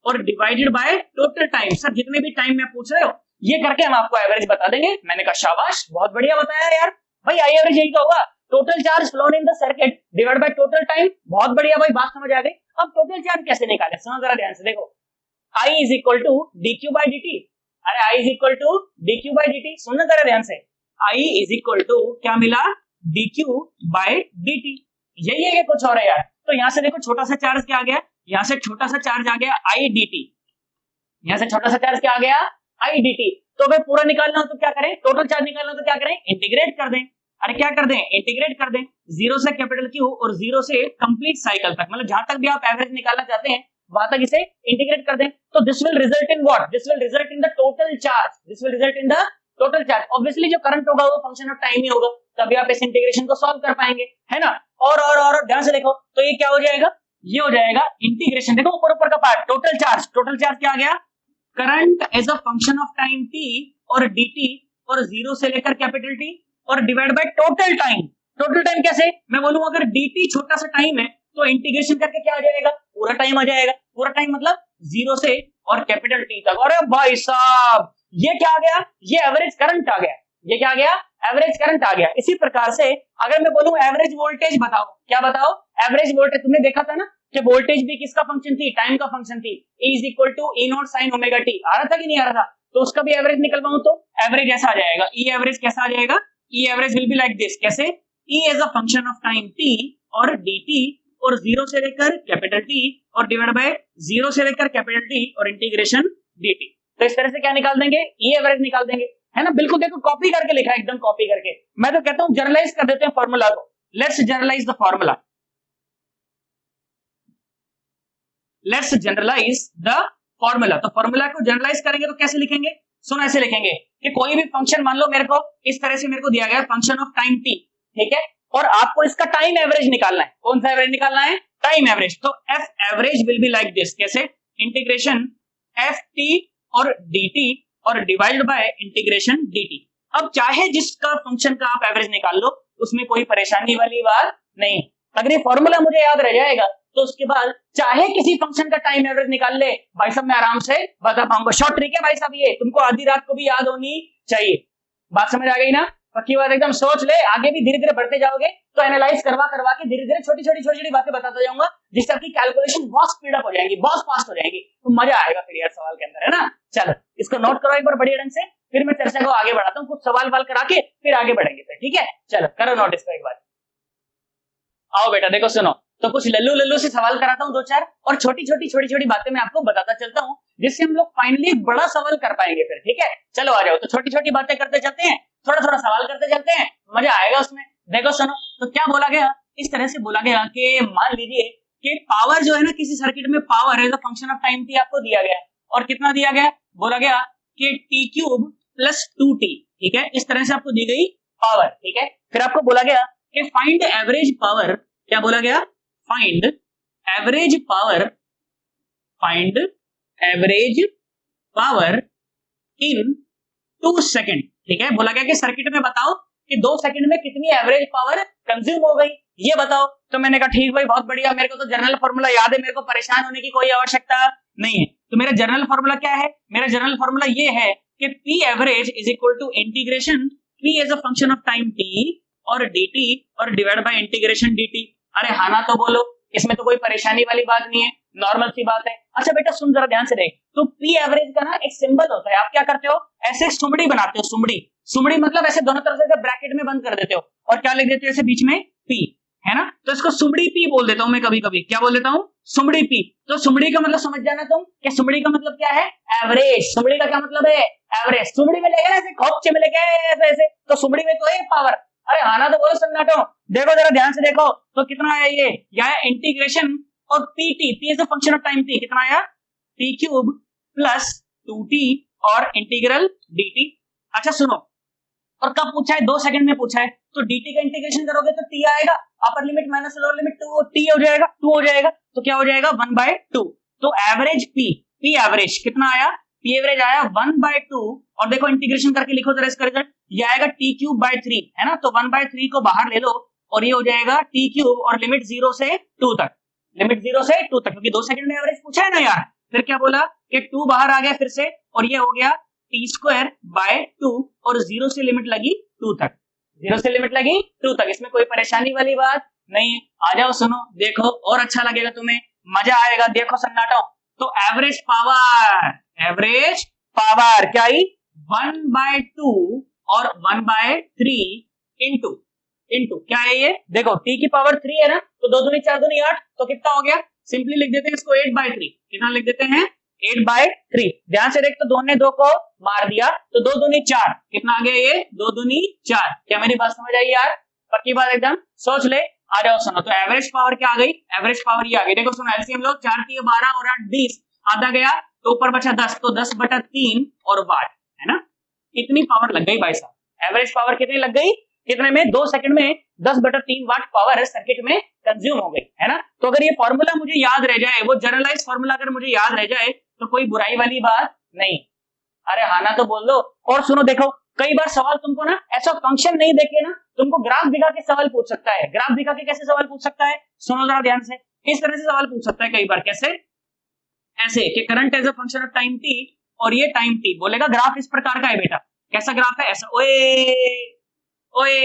और divided bye total time. Sir जितने भी टाइम में पूछ रहे हो ये करके हम आपको एवरेज बता देंगे। मैंने कहा शाबाश, बहुत बढ़िया बताया यार। भाई आई एवरेज यही तो होगा, total charge flown in the circuit divided by total time. बहुत बढ़िया भाई, बात समझ आ गई। अब टोटल चार्ज कैसे निकाले? सुनो जरा ध्यान से, देखो I is equal to dq by dt। अरे I is equal to dq by dt, सुनना जरा ध्यान से। I इज इक्वल टू क्या मिला? dq by dt। यही है कि कुछ और है यार? तो यहां से देखो छोटा सा चार्ज क्या आ गया, यहां से छोटा सा चार्ज आ गया I dt, यहां से छोटा सा चार्ज क्या आ गया? I dt। तो भाई पूरा निकालना हो तो क्या करें? टोटल चार्ज निकालना हो तो क्या करें? इंटीग्रेट कर दें। अरे क्या कर दें? इंटीग्रेट कर दें। जीरो से कैपिटल Q और जीरो से कंप्लीट साइकिल तक, मतलब जहां तक भी आप एवरेज निकालना चाहते हैं वहां तक इसे इंटीग्रेट कर दें। तो this will result in what? This will result in the total charge. This will result in the total charge. Obviously जो करंट होगा वो फंक्शन ऑफ टाइम ही होगा, तभी आप इस इंटीग्रेशन को सॉल्व कर पाएंगे, है ना। और ध्यान से देखो तो ये क्या हो जाएगा? ये हो जाएगा इंटीग्रेशन। देखो ऊपर ऊपर का पार्ट टोटल चार्ज क्या आ गया? Current as a function of time t और dt और जीरो से लेकर कैपिटल T और divide by total time. Total time कैसे? मैं बोलूं अगर dt छोटा सा टाइम है तो इंटीग्रेशन करके क्या आ जाएगा? पूरा टाइम आ जाएगा। पूरा टाइम मतलब जीरो से और कैपिटल T तक। अरे भाई साहब ये क्या आ गया? ये एवरेज करंट आ गया। ये क्या आ गया? एवरेज करंट आ गया। इसी प्रकार से अगर मैं बोलूं एवरेज वोल्टेज बताओ, क्या बताओ? Average voltage. तुमने देखा था ना कि वोल्टेज भी किसका फंक्शन थी? टाइम का फंक्शन थी। E is equal to E naught sine omega t. आ रहा था कि नहीं आ रहा था? तो उसका भी एवरेज निकलवाऊं तो एवरेज ऐसा आ जाएगा। ई एवरेज कैसा आ जाएगा? E average will be like this. कैसे? E as a function of time t और dt और जीरो से लेकर कैपिटल T और डिवाइड बाय जीरो से लेकर कैपिटल T और इंटीग्रेशन dt। तो इस तरह से क्या निकाल देंगे? ई एवरेज निकाल देंगे, है ना। बिल्कुल देखो कॉपी करके लिखा है, एकदम कॉपी करके। मैं तो कहता हूं जनरलाइज कर देते हैं फॉर्मूला को। Let's generalise the formula. Let's generalise the formula. तो फॉर्मूला को जनरलाइज करेंगे तो कैसे लिखेंगे? सुनो ऐसे लिखेंगे कि कोई भी फंक्शन मान लो मेरे को इस तरह से मेरे को दिया गया फंक्शन ऑफ टाइम t, ठीक है, और आपको इसका टाइम एवरेज निकालना है। कौन सा एवरेज निकालना है? Time average. तो f average will be like this. कैसे? इंटीग्रेशन f t और dt और डिवाइड बाय इंटीग्रेशन dt। अब चाहे जिसका फंक्शन का आप एवरेज निकाल लो, उसमें कोई परेशानी वाली बात नहीं। अगर ये फॉर्मूला मुझे याद रह जाएगा तो उसके बाद चाहे किसी फंक्शन का टाइम एवरेज निकाल ले भाई साहब, मैं आराम से बता पाऊंगा। शॉर्ट ट्रिक है भाई साहब, ये तुमको आधी रात को भी याद होनी चाहिए। बात समझ आ गई ना? पक्की बात एकदम। सोच ले, आगे भी धीरे धीरे बढ़ते जाओगे तो एनालाइज करवा के धीरे धीरे छोटी छोटी बातें बताता जाऊंगा, जिससे आपकी कैलकुलेशन बहुत स्पीड अप हो जाएगी, बहुत फास्ट हो जाएगी। तो मजा आएगा फिर यार सवाल के अंदर, है ना। चलो इसको नोट करो एक बार बढ़िया ढंग से, फिर मैं चर्चा को आगे बढ़ाता हूँ। कुछ सवाल वाल करा के फिर आगे बढ़ेंगे फिर, ठीक है। चलो करो नोट इसको एक बार। आओ बेटा देखो सुनो, तो कुछ लल्लू से सवाल कराता हूँ दो चार, और छोटी छोटी बातें मैं आपको बताता चलता हूँ, जिससे हम लोग फाइनली एक बड़ा सवाल कर पाएंगे फिर, ठीक है। चलो आ जाओ। तो छोटी छोटी बातें करते चलते हैं, थोड़ा थोड़ा सवाल करते चलते हैं, मजा आएगा उसमें। देखो सुनो, तो क्या बोला गया? इस तरह से बोला गया कि मान लीजिए कि पावर जो है ना, किसी सर्किट में power as a function of time t आपको दिया गया, और कितना दिया गया? बोला गया कि t³ + 2t, ठीक है। इस तरह से आपको दी गई पावर, ठीक है। फिर आपको बोला गया कि फाइंड एवरेज पावर। क्या बोला गया? Find average power, find average power in 2 second, ठीक है। बोला गया कि सर्किट में बताओ कि 2 सेकंड में कितनी एवरेज पावर कंज्यूम हो गई, ये बताओ। तो मैंने कहा ठीक भाई, बहुत बढ़िया, मेरे को तो जनरल फॉर्मूला याद है, मेरे को परेशान होने की कोई आवश्यकता नहीं है। तो मेरा जनरल फॉर्मूला क्या है? मेरा जनरल फॉर्मूला ये है कि P average is equal to integration P as a function of time t और dt और डिवाइड बाय इंटीग्रेशन dt। अरे हाँ ना तो बोलो, इसमें तो कोई परेशानी वाली बात नहीं है, नॉर्मल सी बात है। अच्छा बेटा सुन जरा ध्यान से देख, तो P एवरेज का ना एक सिंबल होता है, आप क्या करते हो? ऐसे सुमड़ी बनाते हो, सुमड़ी, सुमड़ी मतलब ऐसे दोनों तरफ से ब्रैकेट में बंद कर देते हो और क्या लिख देते हो ऐसे बीच में पी, है ना, तो इसको सुमड़ी पी बोल देता हूं मैं कभी कभी, क्या बोल देता हूं, सुमड़ी पी। तो सुमड़ी का मतलब समझ जाना तुम कि सुमड़ी का मतलब क्या है, एवरेज। सुमड़ी का क्या मतलब है, एवरेज। सुमड़ी में लेके ना ऐसे खोपचे में लेके ऐसे ऐसे, तो सुमड़ी में तो है पावर। अरे आना तो बोलो सन्नाटो, देखो जरा ध्यान से देखो तो कितना आया ये, क्या है इंटीग्रेशन और PT, P is the function of time T, कितना आया टी क्यूब प्लस 2t और इंटीग्रल dt। अच्छा सुनो, और कब पूछा है, 2 सेकंड में पूछा है, तो dt का इंटीग्रेशन करोगे तो t आएगा, upper limit minus lower limit 2 t हो जाएगा, 2 हो जाएगा, तो क्या हो जाएगा 1/2। तो एवरेज p एवरेज कितना आया, p एवरेज आया 1/2, और देखो इंटीग्रेशन करके लिखो जरा इसका रिजल्ट, ये आएगा t³/3, है ना, तो 1/3 को बाहर ले लो और ये हो जाएगा t³ और लिमिट 0 से 2 तक, लिमिट 0 से 2 तक, क्योंकि 2 सेकंड में एवरेज पूछा है ना यार। फिर क्या बोला कि 2 बाहर आ गया फिर से, और ये हो गया t²/2 और 0 से लिमिट लगी 2 तक, 0 से लिमिट लगी 2 तक, इसमें कोई परेशानी वाली बात नहीं। आ जाओ सुनो, देखो और अच्छा लगेगा तुम्हें, मजा आएगा, देखो सन्नाटो। तो एवरेज पावर क्या ही 1/2 और 1/3 इंटू क्या है ये, देखो t की पावर 3 है ना, तो 2 दूनी 4 दूनी 8, तो कितना हो गया, सिंपली लिख देते हैं इसको 8/3, कितना लिख देते हैं 8/3। ध्यान से देख, तो 2 ने 2 को मार दिया, तो 2 दूनी 4, कितना आ गया ये 2 दूनी 4। क्या मेरी बात समझ आई यार, पक्की बात एकदम, सोच ले। आ जाओ सुनो, तो एवरेज पावर क्या आ गई, एवरेज पावर ये आ गई, देखो सुनो एलसीएम लो, 4 3 12 और 8 20, आधा गया तो ऊपर बचा 10, तो 10/3 और वाट, है ना, इतनी पावर लग गई भाई साहब। एवरेज पावर कितनी लग गई, कितने में, 2 सेकंड में 10/3 वाट पावर सर्किट में कंज्यूम हो गई, है ना। तो अगर ये फॉर्मूला मुझे याद रह जाए, वो जनरलाइज फॉर्मूला अगर मुझे याद रह जाए तो कोई बुराई वाली बात नहीं। अरे हाँ ना तो बोल दो। और सुनो देखो, कई बार सवाल तुमको ना ऐसा फंक्शन नहीं देके ना तुमको ग्राफ दिखा के सवाल पूछ सकता है। ग्राफ दिखा के कैसे सवाल पूछ सकता है, सुनो जरा ध्यान से, इस तरह से सवाल पूछ सकता है कई बार, कैसे, ऐसे कि current as a function of time t, और ये टाइम टी, बोलेगा ग्राफ इस प्रकार का है बेटा, कैसा ग्राफ है, ऐसा ओए ओए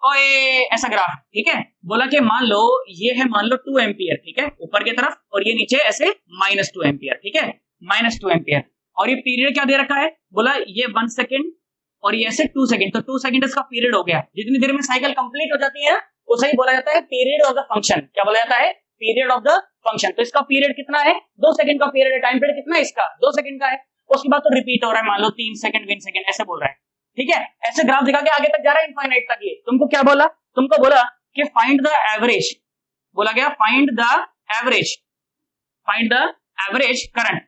ओए ऐसा ग्राफ, ठीक है। बोला कि मान लो ये है, मान लो 2 एम्पियर, ठीक है, ऊपर की तरफ, और ये नीचे ऐसे -2 एम्पियर, ठीक है, -2 एम्पियर, और ये पीरियड क्या दे रखा है, बोला ये 1 सेकेंड और ये ऐसे 2 सेकेंड, तो 2 सेकेंड इसका पीरियड हो गया। जितनी देर में साइकिल कंप्लीट हो जाती है उसे ही बोला जाता है पीरियड ऑफ द फंक्शन। क्या बोला जाता है, पीरियड ऑफ द फंक्शन। तो इसका पीरियड कितना है, 2 सेकंड का पीरियड है, टाइम पीरियड कितना है इसका, 2 सेकंड का है। उसके बाद तो रिपीट हो रहा है, मान लो 3 सेकंड 20 सेकंड ऐसे बोल रहा है, ठीक है, ऐसे ग्राफ दिखा के आगे तक जा रहा है इनफाइनाइट तक। ये तुमको क्या बोला, तुमको बोला कि फाइंड द एवरेज, बोला गया find the average, find the average current,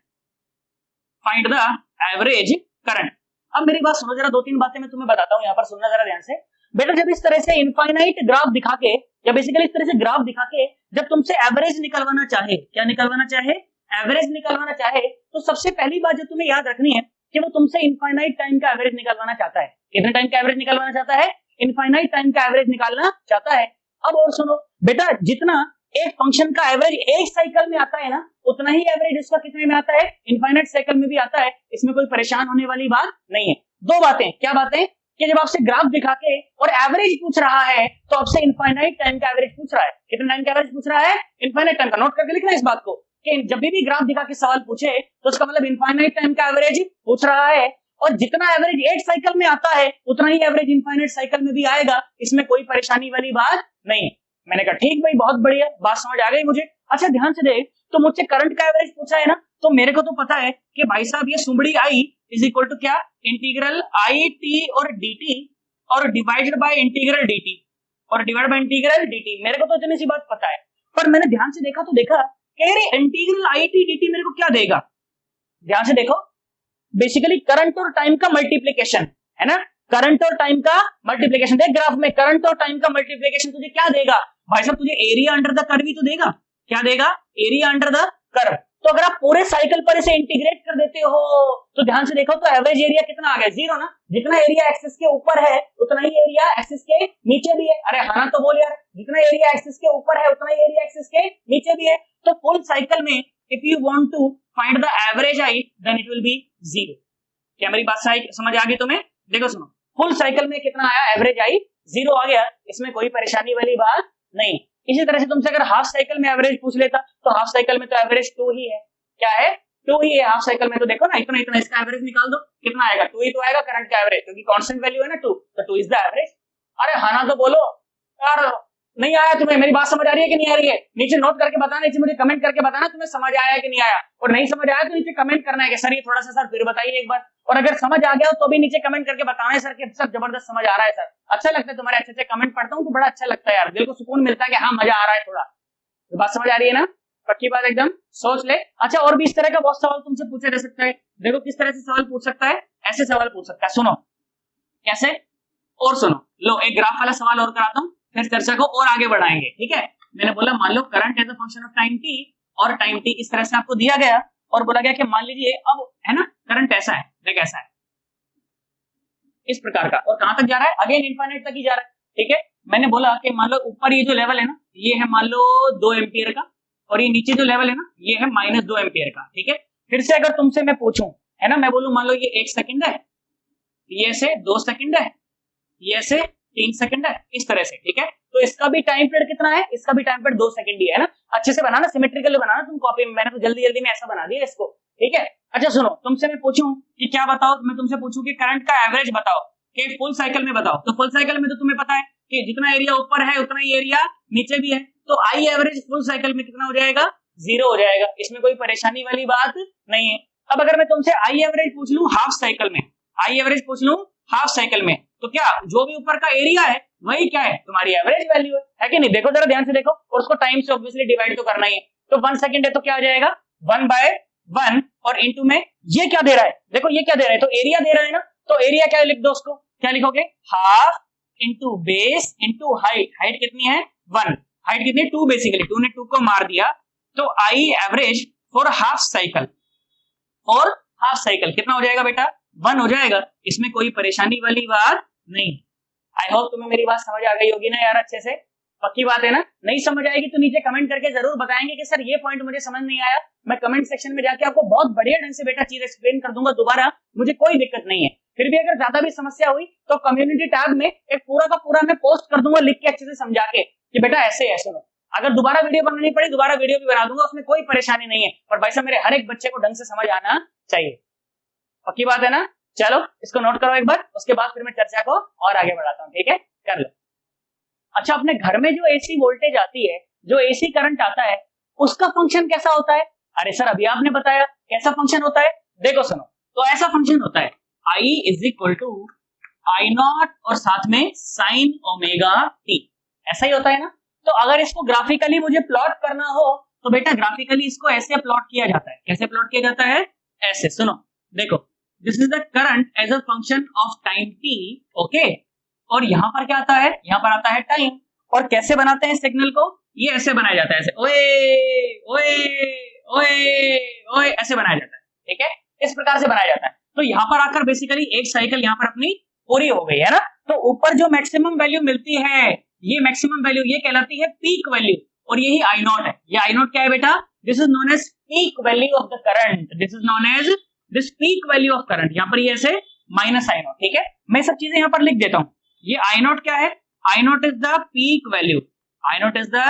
find the average current. अब मेरी बात सुनो जरा, 2-3 बातें मैं तुम्हें बताता हूं, यहां पर सुनना जरा ध्यान से बेटा। जब इस तरह से इनफाइनाइट ग्राफ दिखा के, या बेसिकली इस तरह से ग्राफ दिखा के जब तुमसे एवरेज निकलवाना चाहे, क्या निकलवाना चाहे, एवरेज निकलवाना चाहे, तो सबसे पहली बात जो तुम्हें याद रखनी है कि वो तुमसे इनफाइनाइट टाइम का एवरेज निकलवाना चाहता है। कितने टाइम का एवरेज निकलवाना चाहता है, इनफाइनाइट टाइम का एवरेज निकालना चाहता है। अब और सुनो बेटा, जितना एक फंक्शन का एवरेज एक साइकिल में आता है ना, उतना ही एवरेज उसका कितने में आता है, इनफाइनाइट साइकिल में भी आता है। इसमें कोई परेशान होने वाली बात नहीं है। 2 बातें, क्या बातें, कि जब आपसे ग्राफ दिखा के और एवरेज पूछ रहा है तो आपसे इनफाइनाइट टाइम का एवरेज पूछ रहा है। कितने टाइम का एवरेज पूछ रहा है, इनफाइनाइट टाइम का। नोट करके लिखना इस बात को कि जब भी ग्राफ दिखा के सवाल पूछे तो उसका मतलब इनफाइनाइट टाइम का एवरेज पूछ रहा है, और जितना एवरेज एक साइकिल में आता है उतना ही एवरेज इनफाइनाइट साइकिल में भी आएगा। इसमें कोई परेशानी वाली बात नहीं है। मैंने कहा ठीक भाई, बहुत बढ़िया, बात समझ आ गई मुझे। अच्छा ध्यान से देख, तो मुझसे करंट का एवरेज पूछा है ना, तो मेरे को तो पता है कि भाई साहब ये सुमड़ी आई इज इक्वल टू क्या, इंटीग्रल आई टी और डी टी और divided by integral d T और divide by integral d t. मेरे को तो इतनी सी बात पता है, पर मैंने ध्यान से देखा तो देखा कि अरे integral I T D t मेरे को क्या देगा। ध्यान से देखो, बेसिकली करंट और टाइम का मल्टीप्लीकेशन है ना, करंट और टाइम का मल्टीप्लीकेशन। देख ग्राफ में करंट और टाइम का मल्टीप्लीकेशन तुझे क्या देगा भाई साहब, तुझे एरिया अंडर द कर्व ही तो देगा। क्या देगा, एरिया अंडर द कर्व। तो अगर आप पूरे साइकिल पर इसे इंटीग्रेट कर देते हो तो ध्यान से देखो तो एवरेज एरिया कितना आ गया, 0 ना। जितना एरिया एक्सिस के ऊपर है उतना ही एरिया एक्सिस के नीचे भी है। अरे हाँ तो बोल यार, जितना एरिया एक्सिस के ऊपर है उतना ही एरिया एक्सिस के नीचे भी है। तो फुल साइकिल में if you want to find the average I then it will be 0। क्या मेरी बात समझ आ गई तुम्हें? देखो सुनो, फुल साइकिल में कितना आया, एवरेज आई 0 आ गया, इसमें कोई परेशानी वाली बात नहीं। इसी तरह से तुमसे अगर हाफ साइकिल में एवरेज पूछ लेता तो हाफ साइकिल में तो एवरेज 2 ही है। क्या है, 2 ही है हाफ साइकिल में, तो देखो ना इतना इतना, इसका एवरेज निकाल दो, कितना आएगा 2 ही तो आएगा करंट का एवरेज, क्योंकि कांस्टेंट वैल्यू है ना 2, तो 2 इज द एवरेज। अरे हाँ ना तो बोलो यार, नहीं आया तुम्हें, मेरी बात समझ आ रही है कि नहीं आ रही है? नीचे नोट करके बताना, नीचे मुझे कमेंट करके बताना तुम्हें समझ आया है कि नहीं आया, और नहीं समझ आया तो नीचे कमेंट करना है कि सर ये थोड़ा सा सर फिर बताइए एक बार, और अगर समझ आ गया तो भी नीचे कमेंट करके बताना है सर कि सर जबरदस्त समझ आ रहा है सर। अच्छा लगता है तुम्हारे अच्छे अच्छे कमेंट पढ़ता हूँ तो बड़ा अच्छा लगता है यार, दिल को सुकून मिलता है कि हाँ मजा आ रहा है थोड़ा। तो बात समझ आ रही है ना? पक्की बात एकदम, सोच ले। अच्छा और भी इस तरह का बहुत सवाल तुमसे पूछा जा सकता है, देखो किस तरह से सवाल पूछ सकता है, ऐसे सवाल पूछ सकता है, सुनो कैसे, और सुनो, लो एक ग्राफ वाला सवाल और कराता हूँ, फिर चर्चा को और आगे बढ़ाएंगे, ठीक है। मैंने बोला मान लो current as a function of time t, और टाइम टी इस तरह से आपको दिया गया और बोला गया कि मान लीजिए अब है ना करंट ऐसा है, देख ऐसा है इस प्रकार का, और कहां तक जा रहा है, अगेन इनफाइनाइट तक ही जा रहा है, ठीक है। मैंने बोला कि मान लो ऊपर ये जो लेवल है ना ये है मान लो 2 एम्पियर का, और ये नीचे जो लेवल है ना ये है -2 एम्पियर का, ठीक है। फिर से अगर तुमसे मैं पूछूं है ना, मैं बोलूं मान लो ये 1 सेकंड है, ये से 2 सेकंड है, ये से 3 सेकंड है, इस तरह से, ठीक है। तो इसका भी टाइम पीरियड कितना है, इसका भी टाइम पीरियड 2 सेकंड ही है ना। अच्छे से बनाना, सिमेट्रिकली बनाना तुम कॉपी में, मैंने तो जल्दी जल्दी में ऐसा बना दिया इसको, ठीक है। अच्छा सुनो, तुमसे मैं पूछूं कि क्या बताओ, मैं तुमसे पूछूं कि करंट का एवरेज बताओ कि फुल साइकिल में बताओ, तो फुल साइकिल में तो तुम्हें पता है कि जितना एरिया ऊपर है उतना ही एरिया नीचे भी है, तो आई एवरेज फुल साइकिल में कितना हो जाएगा, 0 हो जाएगा, इसमें कोई परेशानी वाली बात नहीं है। अब अगर मैं तुमसे आई एवरेज पूछ लूं हाफ साइकिल में, आई एवरेज पूछ लूं हाफ साइकिल में, तो क्या जो भी ऊपर का एरिया है वही क्या है, तुम्हारी एवरेज वैल्यू है कि नहीं? देखो जरा ध्यान से देखो, और उसको टाइम से ऑब्वियसली डिवाइड तो करना ही है, तो 1 सेकंड है तो क्या आ जाएगा 1/1, और इनटू में ये क्या दे रहा है, देखो ये क्या दे रहा है, तो एरिया दे रहा है ना, तो एरिया क्या लिख दो, उसको क्या लिखोगे, half into base into height, height कितनी है 1, हाइट कितनी 2, बेसिकली 2 ने 2 को मार दिया, तो I average for half cycle, और हाफ साइकिल कितना हो जाएगा बेटा 1 हो जाएगा, इसमें कोई परेशानी वाली बात नहीं। आई होप तुम्हें मेरी बात समझ आ गई होगी ना यार अच्छे से, पक्की बात है ना? नहीं समझ आएगी तो नीचे कमेंट करके जरूर बताएंगे कि सर ये पॉइंट मुझे समझ नहीं आया, मैं कमेंट सेक्शन में जाके आपको बहुत बढ़िया ढंग से बेटा चीज एक्सप्लेन कर दूंगा दोबारा, मुझे कोई दिक्कत नहीं है। फिर भी अगर ज्यादा भी समस्या हुई तो कम्युनिटी टैब में एक पूरा का पूरा मैं पोस्ट कर दूंगा लिख के अच्छे से समझा के कि बेटा ऐसे है सुनो, अगर दोबारा वीडियो बनानी पड़ी दोबारा वीडियो भी बना दूंगा, उसमें कोई परेशानी नहीं है, और भाई साहब मेरे हर एक बच्चे को ढंग से समझ आना चाहिए, पक्की बात है ना? चलो इसको नोट करो एक बार, उसके बाद फिर मैं चर्चा को और आगे बढ़ाता हूँ, ठीक है, कर लो। अच्छा अपने घर में जो एसी वोल्टेज आती है, जो एसी करंट आता है, उसका फंक्शन कैसा होता है? अरे सर अभी आपने बताया कैसा फंक्शन होता है, देखो सुनो, तो ऐसा फंक्शन होता है I is equal to I not और साथ में साइन ओमेगा टी, ऐसा ही होता है ना। तो अगर इसको ग्राफिकली मुझे प्लॉट करना हो तो बेटा ग्राफिकली इसको ऐसे प्लॉट किया जाता है, कैसे प्लॉट किया जाता है, ऐसे सुनो, देखो this is the current as a function of time t, okay, और यहां पर क्या आता है, यहां पर आता है टाइम, और कैसे बनाते हैं सिग्नल को, ये ऐसे बनाया जाता है, ऐसे ओए ओए ओए ओए ऐसे बनाया जाता है, ठीक है, इस प्रकार से बनाया जाता है। तो यहाँ पर आकर बेसिकली एक साइकिल यहाँ पर अपनी पूरी हो गई है ना। तो ऊपर जो मैक्सिमम वैल्यू मिलती है, ये मैक्सिमम वैल्यू ये कहलाती है पीक वैल्यू, और यही आई नॉट है। ये आई नॉट क्या है बेटा, this is known as peak value of the current, this is known as this peak value of current, यहाँ पर ये ऐसे माइनस आई नॉट, ठीक है, मैं सब चीजें यहाँ पर लिख देता हूँ। ये आई नॉट क्या है, I naught is the peak value, I naught is the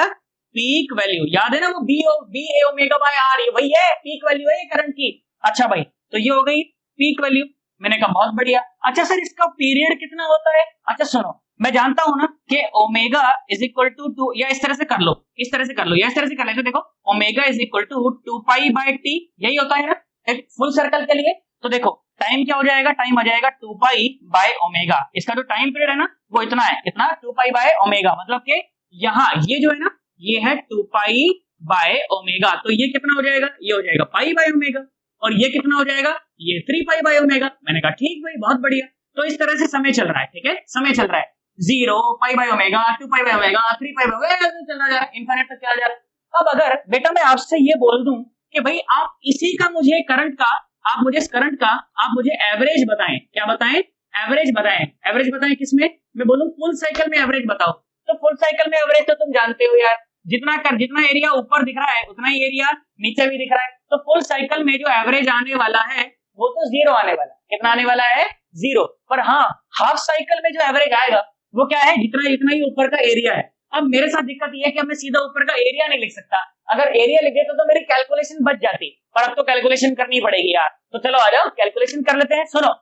peak value, याद है ना वो B A omega by R, ये वही है पीक वैल्यू है ये करंट की। अच्छा भाई तो ये हो गई पीक वैल्यू, मैंने कहा बहुत बढ़िया। अच्छा सर इसका पीरियड कितना होता है, अच्छा सुनो मैं जानता हूं ना कि ओमेगा इज इक्वल टू 2, या इस तरह से कर लो, इस तरह से कर लो, या इस तरह से कर लेते, देखो omega is equal to 2 pi by t, यही होता है ना एक फुल सर्कल के लिए। तो देखो टाइम क्या हो जाएगा, टाइम आ जाएगा 2 पाई बाय ओमेगा, इसका जो टाइम पीरियड है ना वो इतना है, कितना 2 पाई बाय ओमेगा, मतलब कि यहाँ ये जो है ना ये है 2 पाई बाय ओमेगा, तो ये कितना हो जाएगा, ये हो जाएगा पाई बाय ओमेगा, और ये कितना हो जाएगा, ये 3 पाई बाय ओमेगा। मैंने कहा ठीक भाई बहुत बढ़िया। तो इस तरह से समय चल रहा है, ठीक है, समय चल रहा है 0 pi by omega, 2 pi by omega, 3 pi by omega, चल रहा है इनफिनिट तक चला जा रहा है। अब अगर बेटा मैं आपसे ये बोल दूं कि भाई आप इसी का मुझे करंट का, आप मुझे इस करंट का आप मुझे एवरेज बताएं, क्या बताएं, एवरेज बताएं, एवरेज बताएं किसमें, मैं बोलूं फुल साइकिल में एवरेज बताओ, तो फुल साइकिल में एवरेज तो तुम जानते हो यार, जितना एरिया ऊपर दिख रहा है उतना ही एरिया नीचे भी दिख रहा है, तो फुल साइकिल में जो एवरेज आने वाला है वो तो 0 आने वाला है, कितना आने वाला है 0। पर हाँ हाफ साइकिल में जो एवरेज आएगा वो क्या है, जितना ही ऊपर का एरिया है। अब मेरे साथ दिक्कत ये है कि अब मैं सीधा ऊपर का एरिया नहीं लिख सकता, अगर एरिया लिख देता तो मेरी कैलकुलेशन बच जाती, पर अब तो कैलकुलेशन करनी पड़ेगी यार। तो चलो आ जाओ कैलकुलेशन कर लेते हैं। सुनो,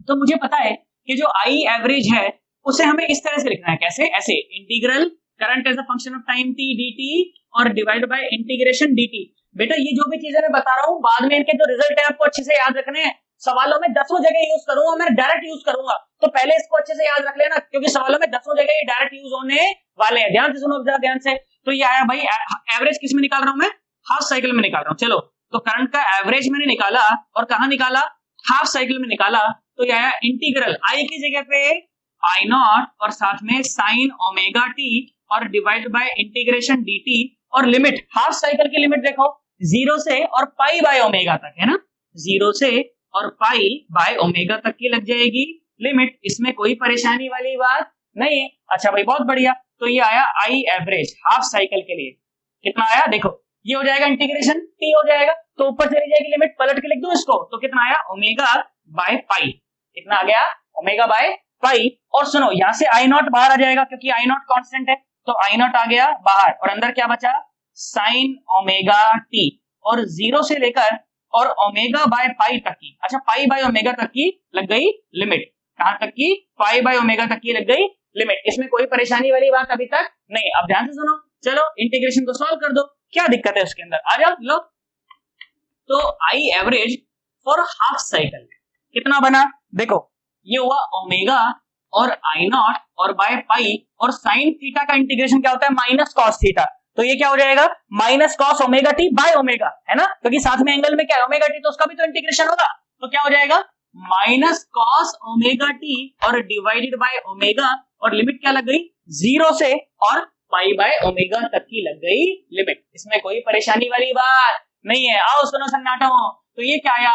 तो मुझे पता है कि जो आई एवरेज है उसे हमें इस तरह से लिखना है, कैसे, ऐसे, integral current as a function of time t dt और डिवाइड बाय इंटीग्रेशन dt। बेटा ये जो भी चीजें मैं बता रहा हूँ बाद में इनके जो रिजल्ट है आपको अच्छे से याद रखने हैं, सवालों में 10 जगह यूज करूंगा, मैं डायरेक्ट यूज करूंगा, तो पहले इसको अच्छे से याद रख लेना क्योंकि सवालों में 10 जगह ये डायरेक्ट यूज होने वाले हैं। ध्यान से सुनो जरा, ध्यान से। तो ये आया भाई, एवरेज किस में निकाल रहा हूं मैं, हाफ साइकिल में निकाल रहा हूं। चलो, तो करंट का एवरेज मैंने निकाला और कहां निकाला, हाफ साइकिल में निकाला। तो ये आया इंटीग्रल आई की जगह पे आई नॉट और साथ में साइन ओमेगा टी और डिवाइड बाय इंटीग्रेशन dt और लिमिट, हाफ साइकिल की लिमिट देखो 0 से और पाई बाय ओमेगा तक है ना, 0 से और पाई बाय ओमेगा तक की लग जाएगी लिमिट, इसमें कोई परेशानी वाली बात नहीं है। अच्छा भाई बहुत बढ़िया, तो ये आया आई एवरेज हाफ साइकिल के लिए, कितना आया देखो, ये हो जाएगा इंटीग्रेशन टी हो जाएगा, तो ऊपर चली जाएगी लिमिट, पलट के लिख दो इसको, तो कितना आया ओमेगा बाय पाई, कितना आ गया ओमेगा बाय पाई। और सुनो यहां से आई नॉट बाहर आ जाएगा क्योंकि आई नॉट कांस्टेंट है, तो आई नॉट आ गया बाहर और अंदर क्या बचा, साइन ओमेगा टी और 0 से लेकर और ओमेगा बाय पाई तक की, अच्छा पाई बाय ओमेगा तक की लग गई लिमिट, कहां तक की, पाई बाय ओमेगा तक की लग गई लिमिट, इसमें कोई परेशानी वाली बात अभी तक नहीं। अब ध्यान से सुनो, चलो इंटीग्रेशन को सॉल्व कर दो, क्या दिक्कत है उसके अंदर, आ जाओ लो। तो I average for half cycle कितना बना, देखो ये हुआ ओमेगा और आई नॉट और बाय पाई और साइन थीटा का इंटीग्रेशन क्या होता है, माइनस कॉस थीटा, तो ये क्या हो जाएगा minus cos omega t by omega, है ना, क्योंकि साथ में एंगल में क्या है ओमेगा टी, तो उसका भी तो इंटीग्रेशन होगा, तो क्या हो जाएगा माइनस कॉस ओमेगा टी और डिवाइडेड बाय ओमेगा और लिमिट क्या लग गई 0 से और पाई बाय ओमेगा तक की लग गई लिमिट, इसमें कोई परेशानी वाली बात नहीं है। आओ सुनो सन्नाटो, तो ये क्या आया,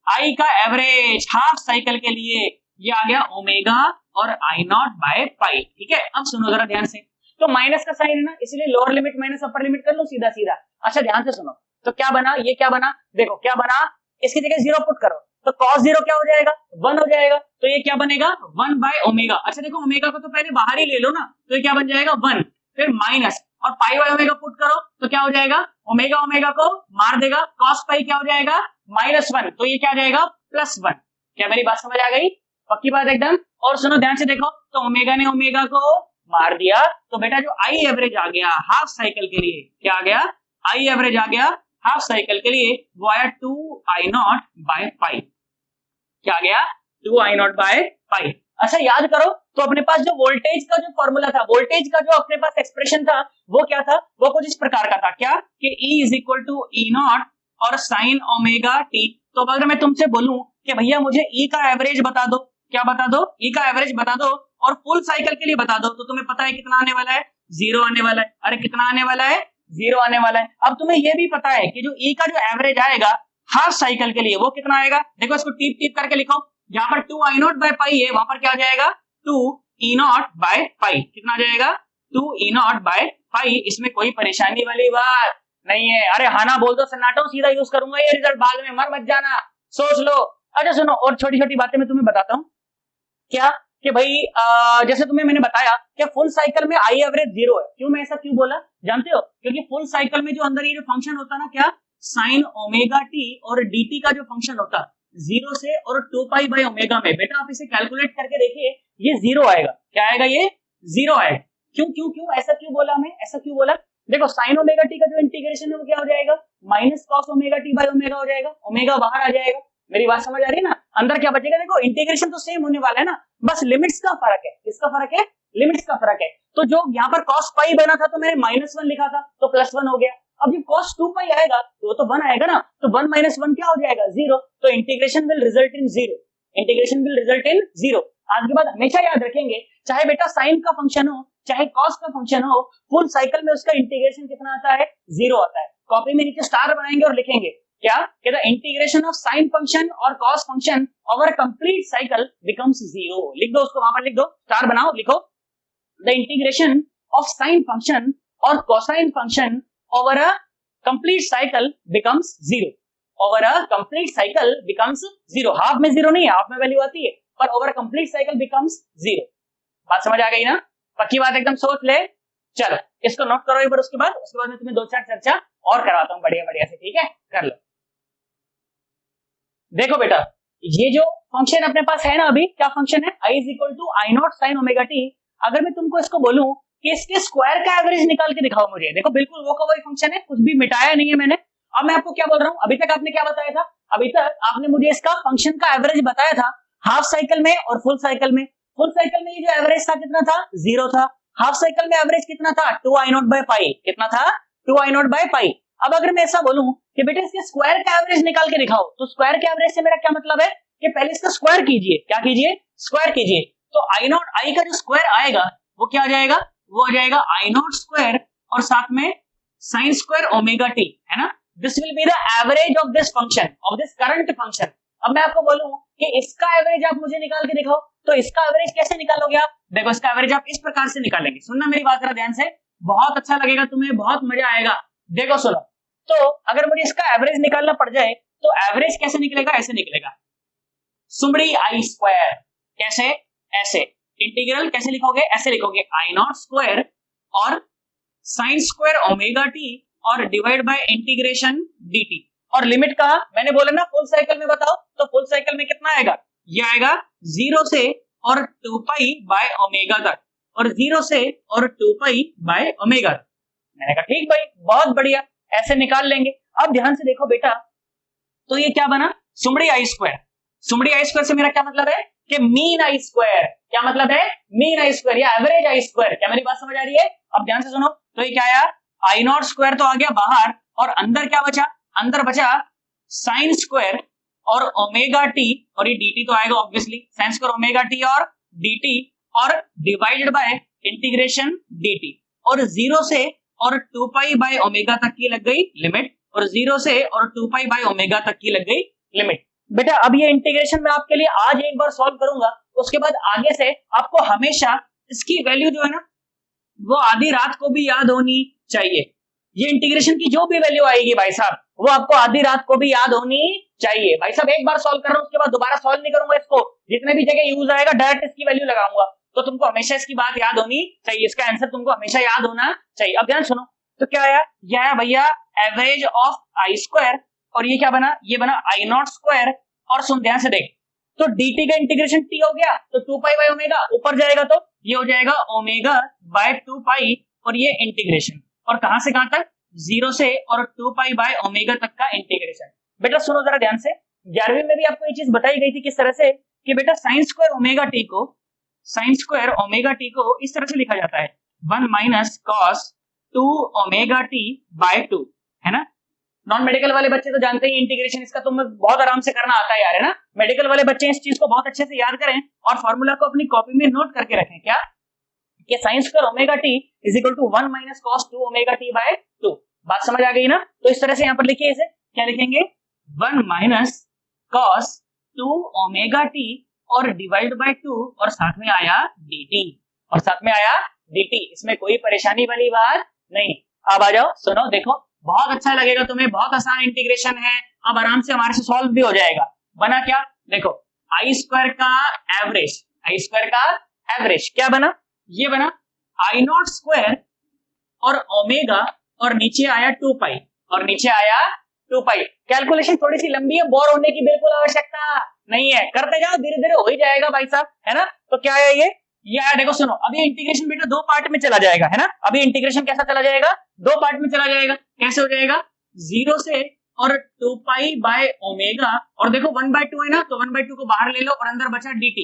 आई का एवरेज हाफ साइकिल के लिए ये आ गया ओमेगा और आई नॉट बाय पाई, ठीक है। अब सुनो जरा ध्यान से, तो माइनस का साइन है ना, इसलिए lower limit minus upper limit कर लो सीधा सीधा। अच्छा ध्यान से सुनो, तो क्या बना, ये क्या बना, देखो क्या बना, इसकी जगह 0 पुट करो तो cos 0 क्या हो जाएगा 1 हो जाएगा, तो ये क्या बनेगा 1 बाय ओमेगा। अच्छा देखो ओमेगा को तो पहले बाहर ही ले लो ना, तो ये क्या बन जाएगा 1, फिर माइनस और पाई बाय ओमेगा पुट करो तो क्या हो जाएगा, ओमेगा ओमेगा को मार देगा, cos पाई क्या हो जाएगा -1, तो ये क्या आ जाएगा +1। क्या मेरी बात समझ आ गई, पक्की बात एकदम। और सुनो ध्यान से देखो, तो ओमेगा ने ओमेगा को मार दिया, तो बेटा जो आई एवरेज आ गया हाफ साइकिल के लिए, क्या आ गया आई एवरेज आ गया हाफ साइकिल के लिए, वो आया 2i0 बाय पाई, क्या आ गया 2i0 बाय पाई। अच्छा याद करो, तो अपने पास जो वोल्टेज का जो फॉर्मूला था, वोल्टेज का जो अपने पास एक्सप्रेशन था वो क्या था, वो कुछ इस प्रकार का था, क्या कि E = E0 और साइन ओमेगा टी। तो अगर मैं तुमसे बोलूं कि भैया मुझे E का एवरेज बता दो, क्या बता दो, E का एवरेज बता दो और फुल साइकिल के लिए बता दो, तो तुम्हें पता है कितना आने वाला है 0 आने वाला है, अरे कितना आने वाला है 0 आने वाला है। अब तुम्हें यह भी पता है कि जो E का जो एवरेज आएगा हाफ साइकिल के लिए वो कितना आएगा, देखो इसको टीप टीप करके लिखो, जहां पर 2i0 बाय पाई है वहां पर क्या आ जाएगा 2e0 बाय पाई, कितना आ जाएगा 2e0 बाय पाई, इसमें कोई परेशानी वाली बात नहीं है। अरे हाँ ना बोल दो सन्नाटो, सीधा यूज करूंगा ये रिजल्ट बाद में, मर मत जाना, सोच लो। अच्छा सुनो, और छोटी छोटी बातें मैं तुम्हें बताता हूँ, क्या कि भाई जैसे तुम्हें मैंने बताया कि फुल साइकिल में आई एवरेज 0 है, क्यों मैं ऐसा क्यों बोला जानते हो, क्योंकि फुल साइकिल में जो अंदर ये जो फंक्शन होता ना, क्या साइन ओमेगा टी और dt का जो फंक्शन होता 0 से और 2 पाई बाय ओमेगा में, बेटा आप इसे कैलकुलेट करके देखिए ये 0 आएगा, क्या आएगा ये 0 आएगा। क्यों क्यों क्यों ऐसा क्यों बोला, मैं ऐसा क्यों बोला, देखो साइन ओमेगा टी का जो इंटीग्रेशन है वो क्या हो जाएगा minus cos omega t by omega हो जाएगा, ओमेगा बाहर आ जाएगा, मेरी बात समझ आ रही है ना, अंदर क्या बचेगा, देखो इंटीग्रेशन तो सेम होने वाला है ना, बस लिमिट्स का फर्क है, किसका फर्क है, लिमिट्स का फर्क है। तो जो यहाँ पर cos पाई बना था तो मैंने -1 लिखा था तो +1 हो गया, अब जब cos 2 पाई आएगा तो वो तो 1 आएगा ना, तो 1 - 1 क्या हो जाएगा 0, तो integration will result in 0, integration will result in 0। आज के बाद हमेशा याद रखेंगे, चाहे बेटा साइन का फंक्शन हो चाहे कॉस का फंक्शन हो, फुल साइकिल में उसका इंटीग्रेशन कितना आता है 0 आता है। कॉपी में नीचे स्टार बनाएंगे और लिखेंगे क्या कि the integration of sine function और cos function over complete cycle becomes 0, लिख दो उसको, वहां पर लिख दो, स्टार बनाओ, लिखो the integration of sine function और cosine function over a complete cycle becomes 0, over a complete cycle becomes 0, half में 0 नहीं है, हाफ में वैल्यू आती है, पर ओवर कंप्लीट साइकिल बिकम्स 0। बात समझ आ गई ना, पक्की बात एकदम सोच ले। चलो इसको नोट करो एक बार, उसके बाद मैं तुम्हें 2-4 चर्चा और करवाता हूँ बढ़िया बढ़िया से, ठीक है, कर लो। देखो बेटा, ये जो फंक्शन अपने पास है ना, अभी क्या फंक्शन है, i is equal to I not sine omega t. अगर मैं तुमको इसको बोलूं कि इसके स्क्वायर का एवरेज निकाल के दिखाओ मुझे, देखो बिल्कुल वो का वही फंक्शन है, कुछ भी मिटाया नहीं है मैंने। अब मैं आपको क्या बोल रहा हूँ, अभी तक आपने क्या बताया था, अभी तक आपने मुझे इसका फंक्शन का एवरेज बताया था हाफ साइकिल में और फुल साइकिल में। फुल साइकिल में ये जो एवरेज था कितना था, 0 था। हाफ साइकिल में एवरेज कितना था, 2i0/पाई, कितना था, 2i0/पाई। अब अगर मैं ऐसा बोलूं कि बेटा इसके स्क्वायर का एवरेज निकाल के दिखाओ, तो स्क्वायर के एवरेज से मेरा क्या मतलब है कि पहले इसका स्क्वायर कीजिए, क्या कीजिए, स्क्वायर कीजिए। तो i का जो स्क्वायर आएगा वो क्या आ जाएगा, वो आ जाएगा i0 स्क्वायर और साथ में साइन स्क्वायर ओमेगा टी, है ना। This will be the average of this function, of this current function. अब मैं आपको बोलूं कि इसका एवरेज आप मुझे निकाल के दिखाओ, तो इसका एवरेज कैसे निकालोगे आप, देखो इसका एवरेज आप इस प्रकार से निकालेंगे, सुनना मेरी बात जरा ध्यान से, बहुत अच्छा लगेगा तुम्हें, बहुत मजा आएगा। देखो सुनो, तो अगर मुझे इसका एवरेज निकालना पड़ जाए तो एवरेज कैसे निकलेगा, ऐसे निकलेगा, सुमड़ी आई स्क्वायर, कैसे, ऐसे, इंटीग्रल कैसे लिखोगे, ऐसे लिखोगे i0 स्क्वायर और साइन स्क्वायर ओमेगा टी और डिवाइड बाय इंटीग्रेशन dt। और लिमिट कहा मैंने बोला ना, फुल साइकिल में बताओ, तो फुल साइकिल में कितना आएगा, ये आएगा 0 से और 2 पाई बाय ओमेगा तक, और 0 से और 2 पाई बाय ओमेगा। मैंने कहा ठीक भाई, बहुत बढ़िया, ऐसे निकाल लेंगे। अब ध्यान से देखो बेटा, तो ये क्या बना, सुमड़ी आई स्क्वायर। सुमड़ी आई स्क्वायर से मेरा क्या मतलब है कि मीन आई स्क्वायर, क्या मतलब है, मीन आई स्क्वायर या एवरेज आई स्क्वायर। क्या मेरी बात समझ आ रही है, अब ध्यान से सुनो, तो ये क्या आया, i0 स्क्वायर तो आ गया बाहर, और अंदर क्या बचा, अंदर बचा साइन स्क्वायर और ओमेगा टी, और ये dt तो आएगा obviously, sign square omega T और dt, और डिवाइडेड बाय इंटीग्रेशन dt, और 0 से और 2 पाई बाय ओमेगा तक की लग गई लिमिट, और 0 से और 2 पाई बाय ओमेगा तक की लग गई लिमिट। बेटा अब ये इंटीग्रेशन मैं आपके लिए आज एक बार सॉल्व करूंगा, उसके बाद आगे से आपको हमेशा इसकी वैल्यू जो है ना, वो आधी रात को भी याद होनी चाहिए। ये इंटीग्रेशन की जो भी वैल्यू आएगी भाई साहब, वो आपको आधी रात को भी याद होनी चाहिए। भाई साहब एक बार सॉल्व कर रहा हूं, उसके बाद दोबारा सॉल्व नहीं करूंगा इसको, जितने भी जगह यूज आएगा डायरेक्ट इसकी वैल्यू लगाऊंगा, तो तुमको हमेशा इसकी बात याद होनी चाहिए, इसका आंसर तुमको हमेशा याद होना चाहिए। अब ध्यान सुनो, तो क्या आया, यह आया भैया एवरेज ऑफ आई स्क्वायर, और ये क्या बना, ये बना i0 स्क्वायर, और सुन ध्यान से देख, तो dt का इंटीग्रेशन t हो गया, तो 2 पाई बाय ओमेगा ऊपर जाएगा तो ये हो जाएगा ओमेगा बाय 2 पाई, और ये इंटीग्रेशन, और कहां से कहां तक, 0 से और 2 पाई बाय ओमेगा तक का इंटीग्रेशन। बेटा सुनो जरा ध्यान से, 11वीं में भी आपको ये चीज बताई गई थी किस तरह से, कि बेटा साइन स्क्वायर ओमेगा टी को, साइन स्क्वायर ओमेगा टी को इस तरह से लिखा जाता है 1 minus cos 2 omega t by 2, है ना। नॉन मेडिकल वाले बच्चे तो जानते ही इंटीग्रेशन इसका तुम्हें बहुत आराम से करना आता है यार, है ना। मेडिकल वाले बच्चे इस चीज को बहुत अच्छे से याद करें और फॉर्मूला को अपनी कॉपी में नोट करके रखें, क्या कि sine square omega t is equal to 1 minus cos 2 omega t by 2। बात समझ आ गई ना, तो इस तरह से यहाँ पर लिखिए, इसे क्या लिखेंगे, 1 माइनस कॉस 2 ओमेगा टी और डिवाइड बाय 2, और साथ में आया dt, और साथ में आया dt, इसमें कोई परेशानी वाली बात नहीं। अब आ जाओ, सुनो देखो, बहुत अच्छा लगेगा तुम्हें, बहुत आसान इंटीग्रेशन है, अब आराम से हमारे से सॉल्व भी हो जाएगा। बना क्या, देखो आई स्क्वायर का एवरेज, आई स्क्वायर का एवरेज क्या बना, ये बना i0 स्क्वायर और ओमेगा, और नीचे आया 2 पाई, और नीचे आया 2 पाई। कैलकुलेशन थोड़ी सी लंबी है, बोर होने की बिल्कुल आवश्यकता नहीं है, करते जाओ, धीरे धीरे हो ही जाएगा भाई साहब, है ना। तो क्या है ये देखो सुनो, अभी इंटीग्रेशन बेटा 2 पार्ट में चला जाएगा, है ना। अभी इंटीग्रेशन कैसा चला जाएगा, 2 पार्ट में चला जाएगा। कैसे हो जाएगा, 0 से और 2 पाई बाय ओमेगा, और देखो 1/2 है ना, तो 1/2 को बाहर ले लो, और अंदर बचा dt,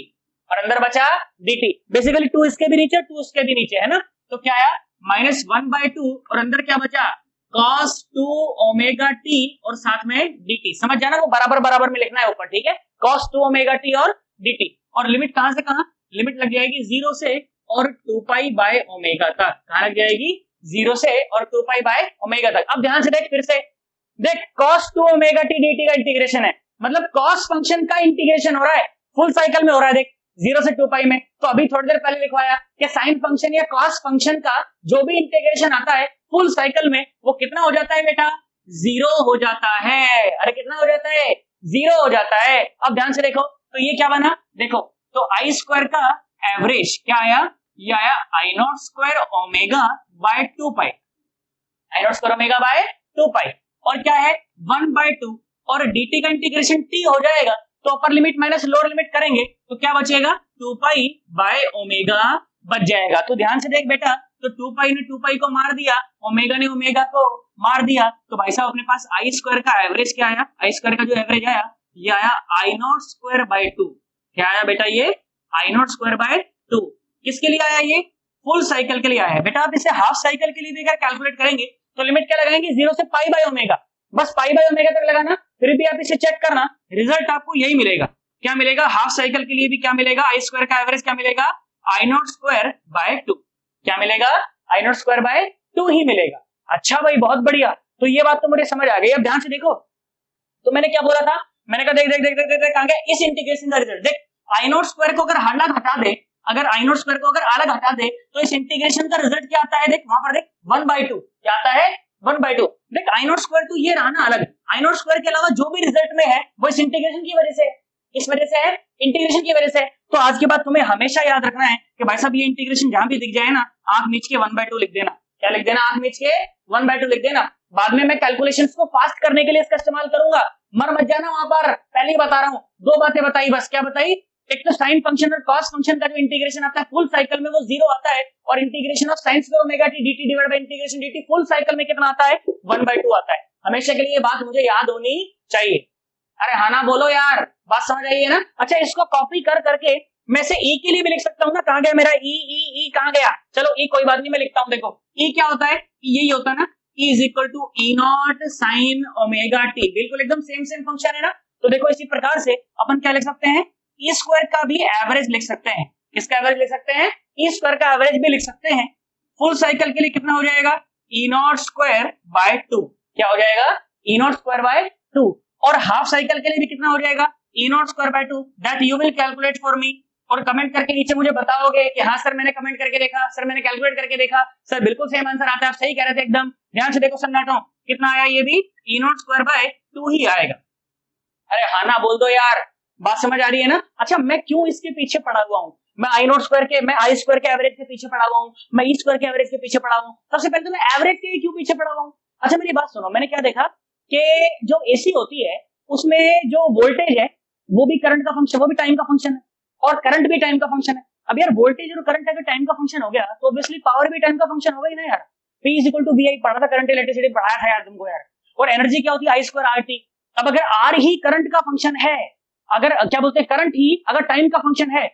और अंदर बचा dt, बेसिकली 2 इसके भी नीचे, 2 इसके भी नीचे, है ना। तो क्या आया, माइनस 1/2, और अंदर क्या बचा, cos 2 ओमेगा t, और साथ में dt। समझ जाना, वो बराबर बराबर में लिखना है ऊपर, ठीक है, cos 2 ओमेगा t और dt। और लिमिट कहां से कहां, लिमिट लग जाएगी 0 से और 2 पाई बाय ओमेगा तक। कहां लग जाएगी, 0 से और 2 पाई बाय ओमेगा तक। अब ध्यान से देख, फिर से देख, cos 2 ओमेगा t dt का इंटीग्रेशन है, मतलब cos फंक्शन का इंटीग्रेशन हो रहा है, फुल साइकिल में हो रहा है। देख 0 से 2 पाई में, तो अभी थोड़ी देर पहले लिखवाया कि साइन फंक्शन या cos फंक्शन का जो भी इंटीग्रेशन आता है फुल साइकिल में, वो कितना हो जाता है बेटा, 0 हो जाता है। अरे कितना हो जाता है, 0 हो जाता है। अब ध्यान से देखो, तो ये क्या बना, देखो तो आई स्क्वायर का एवरेज क्या आया, ये आया I not square omega by 2 pi, I not square omega by 2 pi, और क्या है 1/2, और dt का इंटीग्रेशन t हो जाएगा, तो upper limit minus lower limit करेंगे तो क्या बचेगा 2 पाई बाय ओमेगा बच जाएगा। तो ध्यान से देख बेटा, तो 2 पाई ने 2 पाई को मार दिया, ओमेगा ने ओमेगा को मार दिया, तो भाई साहब अपने पास आई स्क्वायर का एवरेज क्या आया, आई स्क्वायर का जो एवरेज आया ये आया आई नॉट स्क्वायर बाय 2। क्या आया बेटा, ये आई नॉट स्क्वायर बाय 2 किसके लिए आया, ये फुल साइकिल के लिए आया है। बेटा आप इसे हाफ साइकिल के लिए भी अगर कैलकुलेट करेंगे तो लिमिट क्या लगाएंगे 0 से पाई बाय ओमेगा, बस पाई बाय ओमेगा तक लगाना, फिर भी आप इसे चेक करना, रिजल्ट आपको यही मिलेगा। क्या मिलेगा, हाफ साइकिल के लिए भी क्या मिलेगा, आई स्क्वायर का एवरेज क्या मिलेगा आई नॉट स्क्वायर बाय 2, क्या मिलेगा आई नॉट स्क्वायर बाय 2 ही मिलेगा। अच्छा भाई बहुत बढ़िया, तो ये बात तो मुझे समझ आ गई। अब ध्यान से देखो, तो मैंने क्या बोला था, मैंने कहा देख देख देख देख देख कहां गया, इस इंटीग्रेशन का रिजल्ट देख, आई नॉट स्क्वायर को अगर अलग हटा दे, अगर आई नॉट स्क्वायर को अगर अलग हटा दे तो इस इंटीग्रेशन का रिजल्ट क्या आता है, देख वहां पर देख 1/2, क्या आता है 1/2। देख आई नॉट स्क्वायर तो ये रहा ना अलग, आई नॉट स्क्वायर के अलावा जो भी रिजल्ट में है वो इस इंटीग्रेशन की वजह से, इस वजह से है, इंटीग्रेशन की वजह से। तो आज के बाद तुम्हें हमेशा याद रखना है कि भाई साहब ये इंटीग्रेशन जहां भी दिख जाए ना, आंख मीच के 1/2 लिख देना। क्या लिख देना, आंख मीच के 1/2 लिख देना। बाद में मैं कैलकुलेशंस को फास्ट करने के लिए इसका इस्तेमाल करूंगा, मर मत जाना वहां पर, पहले ही बता रहा हूं। दो बातें बताई बस, क्या बताई, एक तो साइन फंक्शन और कॉस फंक्शन का जो इंटीग्रेशन आता है फुल साइकिल में वो 0 आता है, और integration of sign square omega T dt divided by integration dt full cycle में कितना आता है 1/2 आता है। हमेशा के लिए ये बात मुझे याद होनी चाहिए। अरे हाँ ना बोलो यार, बात समझ आई है ना। अच्छा इसको कॉपी कर करके मैं से ई के लिए भी लिख सकता हूँ ना, कहां गया मेरा ई, ई कहां गया, चलो ई कोई बात नहीं मैं लिखता हूँ। देखो ई क्या होता है, यही होता है ना, E is equal to E naught sine omega t, बिल्कुल एकदम सेम फंक्शन है ना। तो देखो इसी प्रकार से अपन क्या लिख सकते हैं, ई स्क्वायर का भी एवरेज लिख सकते हैं। किसका एवरेज लिख सकते हैं, ई स्क्वायर का एवरेज भी लिख सकते हैं। फुल साइकिल के लिए कितना हो जाएगा, ई नॉट स्क्वायर बाय 2, क्या हो जाएगा ई नॉट स्क्वायर बाय 2, और हाफ साइकिल के लिए भी कितना हो जाएगा E nought square by 2, that you will calculate for me. और कमेंट करके नीचे मुझे बताओगे कि हाँ सर मैंने कमेंट करके देखा, सर मैंने कैलकुलेट करके देखा, सर बिल्कुल सेम आंसर आता है, आप सही कह रहे थे एकदम। ध्यान से देखो सन्नाटो, कितना आया, ये भी ई नॉट स्क्वायर बाय 2 ही आएगा। अरे हाँ ना बोल दो यार, बात समझ आ रही है ना। अच्छा मैं क्यों इसके पीछे पड़ा हुआ हूँ, मैं आई नॉट स्क्वायर के, मैं आई स्क्वायर के एवरेज के पीछे पड़ा हुआ हूँ, मैं ई स्क्वायर के एवरेज के पीछे पड़ा हुआ हूँ। सबसे पहले तो मैं एवरेज के क्यों पीछे पड़ा हुआ हूँ। अच्छा मेरी बात सुनो, मैंने क्या देखा कि जो एसी होती है उसमें जो वोल्टेज है वो भी करंट का फंक्शन, वो भी टाइम का फंक्शन है, और करंट भी टाइम का फंक्शन है। अब यार वोल्टेज और करंट अगर टाइम का फंक्शन हो गया तो ऑब्वियसली पावर भी टाइम का फंक्शन होगा ही ना यार। P is equal to VI पढ़ा था, करंट इलेक्ट्रिसिटी पढ़ाया था यार तुमको यार। और एनर्जी क्या होती है, I स्क्वायर RT। अब अगर R ही करंट का फंक्शन है, अगर क्या बोलते हैं करंट ही अगर टाइम का फंक्शन है,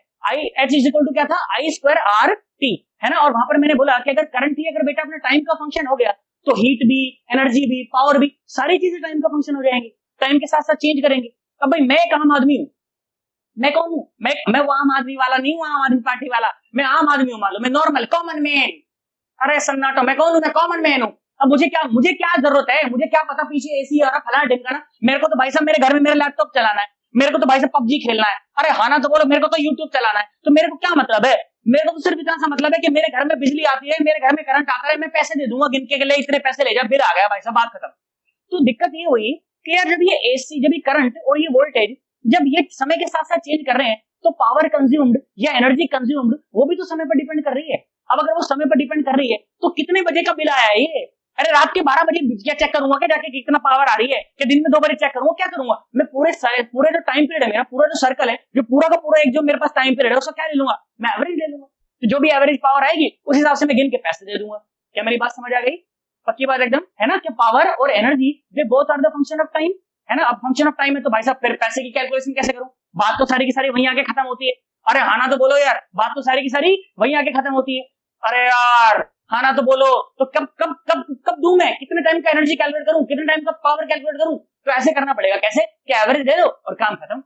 H इज इक्वल टू क्या था I स्क्वायर RT, है ना। और वहां पर मैंने बोला कि अगर करंट ही अगर बेटा अपना टाइम का फंक्शन हो गया तो हीट भी, एनर्जी भी, पावर भी, सारी चीजें टाइम का फंक्शन हो जाएंगी, टाइम के साथ साथ चेंज करेंगे। अब भाई मैं एक आम आदमी हूँ, मैं कौन हूँ, मैं वो आम आदमी वाला नहीं हूँ, आम आदमी पार्टी वाला, मैं आम आदमी हूँ, मान लो मैं नॉर्मल कॉमन मैन। अरे सन्नाटो, मैं कौन हूँ, मैं कॉमन मैन हूँ। अब मुझे क्या जरूरत है, मुझे क्या पता पीछे एसी आ रहा फलाना ढिमकाना, मेरे को तो भाई साहब मेरे घर में मेरा लैपटॉप चलाना है, मेरे को तो भाई साहब पबजी खेलना है। अरे हाँ ना तो बोलो, मेरे को तो यूट्यूब चलाना है। तो मेरे को क्या मतलब है, मेरे को तो सिर्फ इतना सा मतलब है कि मेरे घर में बिजली आती है, मेरे घर में करंट आता है, मैं पैसे दे दूंगा गिन के लिए, इतने पैसे ले जा, बिल आ गया भाई साहब, बात खत्म। तो दिक्कत ये हुई कि यार जब ये एसी, जब ये करंट और ये वोल्टेज जब ये समय के साथ साथ चेंज कर रहे हैं तो पावर कंज्यूम्ड या एनर्जी कंज्यूम्ड वो भी तो समय पर डिपेंड कर रही है। अब अगर वो समय पर डिपेंड कर रही है तो कितने बजे का बिल आया है ये, अरे रात के 12 बजे क्या चेक करूंगा क्या जाके कितना पावर आ रही है, कि दिन में 2 बजे चेक करूंगा, क्या करूंगा मैं, पूरे जो टाइम पीरियड है मेरा, पूरा जो सर्कल है, जो पूरा का पूरा एक जो मेरे पास टाइम पीरियड है उसका क्या ले लूंगा, मैं एवरेज ले लूंगा। तो जो भी एवरेज पावर आएगी उस हिसाब से मैं गिन के पैसे दे दूंगा। क्या मेरी बात समझ आ गई, पक्की बात एकदम, है ना। कि पावर और energy they both are the function of time, है ना। अब फंक्शन ऑफ टाइम है तो भाई साहब फिर पैसे की कैलकुलेशन कैसे करूं, बात तो सारी की सारी वहीं आके खत्म होती है। अरे हाँ ना तो बोलो यार, बात तो सारी की सारी वहीं आके खत्म होती है। अरे यार हाँ ना तो बोलो, तो कब कब कब कब दूं मैं, कितने टाइम का एनर्जी कैलकुलेट करूं, कितने टाइम का पावर कैलकुलेट करूं, तो ऐसे करना पड़ेगा। कैसे, कि एवरेज दे दो और काम खत्म।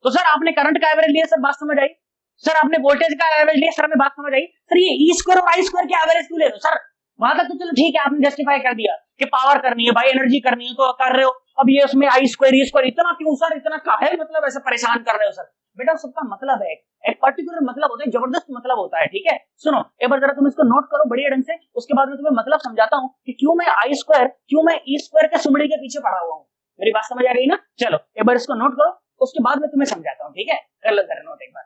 तो सर आपने करंट का एवरेज लिया, सर बात समझ आई। सर आपने वोल्टेज का एवरेज लिया, सर हमें बात समझ आई। सर ये ई स्क्वायर और आई स्क्वायर के एवरेज क्यों ले रहे हो सर, वहां तक तो चलो ठीक है, आपने जस्टिफाई कर दिया कि पावर करनी है भाई, एनर्जी करनी है तो कर रहे हो। अब ये उसमें आई स्क्वायर ई स्क्वायर इतना क्यों सर, इतना काहे मतलब ऐसे परेशान कर रहे हो सर। बेटा सबका मतलब है, एक पर्टिकुलर मतलब होता है, जबरदस्त मतलब होता है, ठीक है। सुनो एक बार जरा तुम इसको नोट करो बढ़िया ढंग से, उसके बाद में तुम्हें मतलब समझाता हूँ कि क्यों मैं आई स्क्वायर, क्यों मैं ई स्क्वायर के सुमड़ी के पीछे पड़ा हुआ हूँ। मेरी बात समझ आ गई ना। चलो एक बार इसको नोट करो, उसके बाद में तुम्हें समझाता हूँ, ठीक है। कर लो जरा नोट एक बार।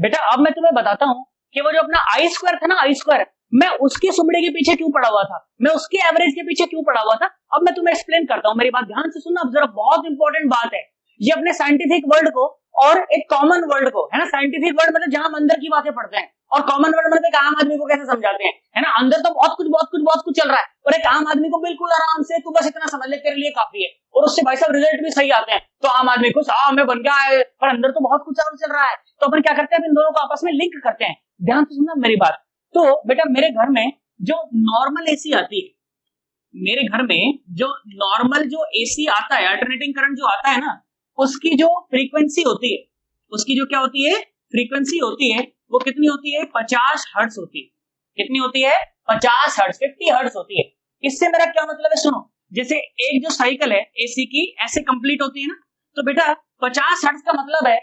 बेटा अब मैं तुम्हें बताता हूं कि वो जो अपना आई स्क्वायर था ना, आई स्क्वायर, मैं उसके सुमड़े के पीछे क्यों पड़ा हुआ था, मैं उसके एवरेज के पीछे क्यों पड़ा हुआ था। अब मैं तुम्हें एक्सप्लेन करता हूं, मेरी बात ध्यान से सुनना जरा, बहुत इंपॉर्टेंट बात है ये अपने साइंटिफिक वर्ल्ड को और एक कॉमन वर्ल्ड को, है ना। साइंटिफिक वर्ल्ड मतलब जहां हम अंदर की बातें पढ़ते हैं, और कॉमन वर्ल्ड मतलब एक आम आदमी को कैसे समझाते हैं, है ना। अंदर तो बहुत कुछ चल रहा है, और एक आम आदमी को बिल्कुल आराम से तू बस इतना समझ ले तेरे लिए काफी है, और उससे भाई साहब रिजल्ट भी सही आते हैं, तो आम आदमी खुश, मैं बन गया है, पर अंदर तो बहुत कुछ चल रहा है। तो अपन क्या करते हैं, इन दोनों को आपस में लिंक करते हैं। ध्यान से सुनना मेरी बात। तो बेटा मेरे घर में जो नॉर्मल एसी आती है, मेरे घर में जो नॉर्मल जो एसी आता है, अल्टरनेटिंग करंट जो आता है ना, उसकी जो फ्रीक्वेंसी होती है, उसकी जो क्या होती है, फ्रीक्वेंसी होती है, वो कितनी होती है, 50 हर्ट्ज होती है। कितनी होती है, 50 हर्ट्ज, 50 हर्ट्ज होती है। इससे मेरा क्या मतलब है, सुनो, जैसे एक जो साइकिल है एसी की ऐसे कंप्लीट होती है ना, तो बेटा 50 हर्ट्ज का मतलब है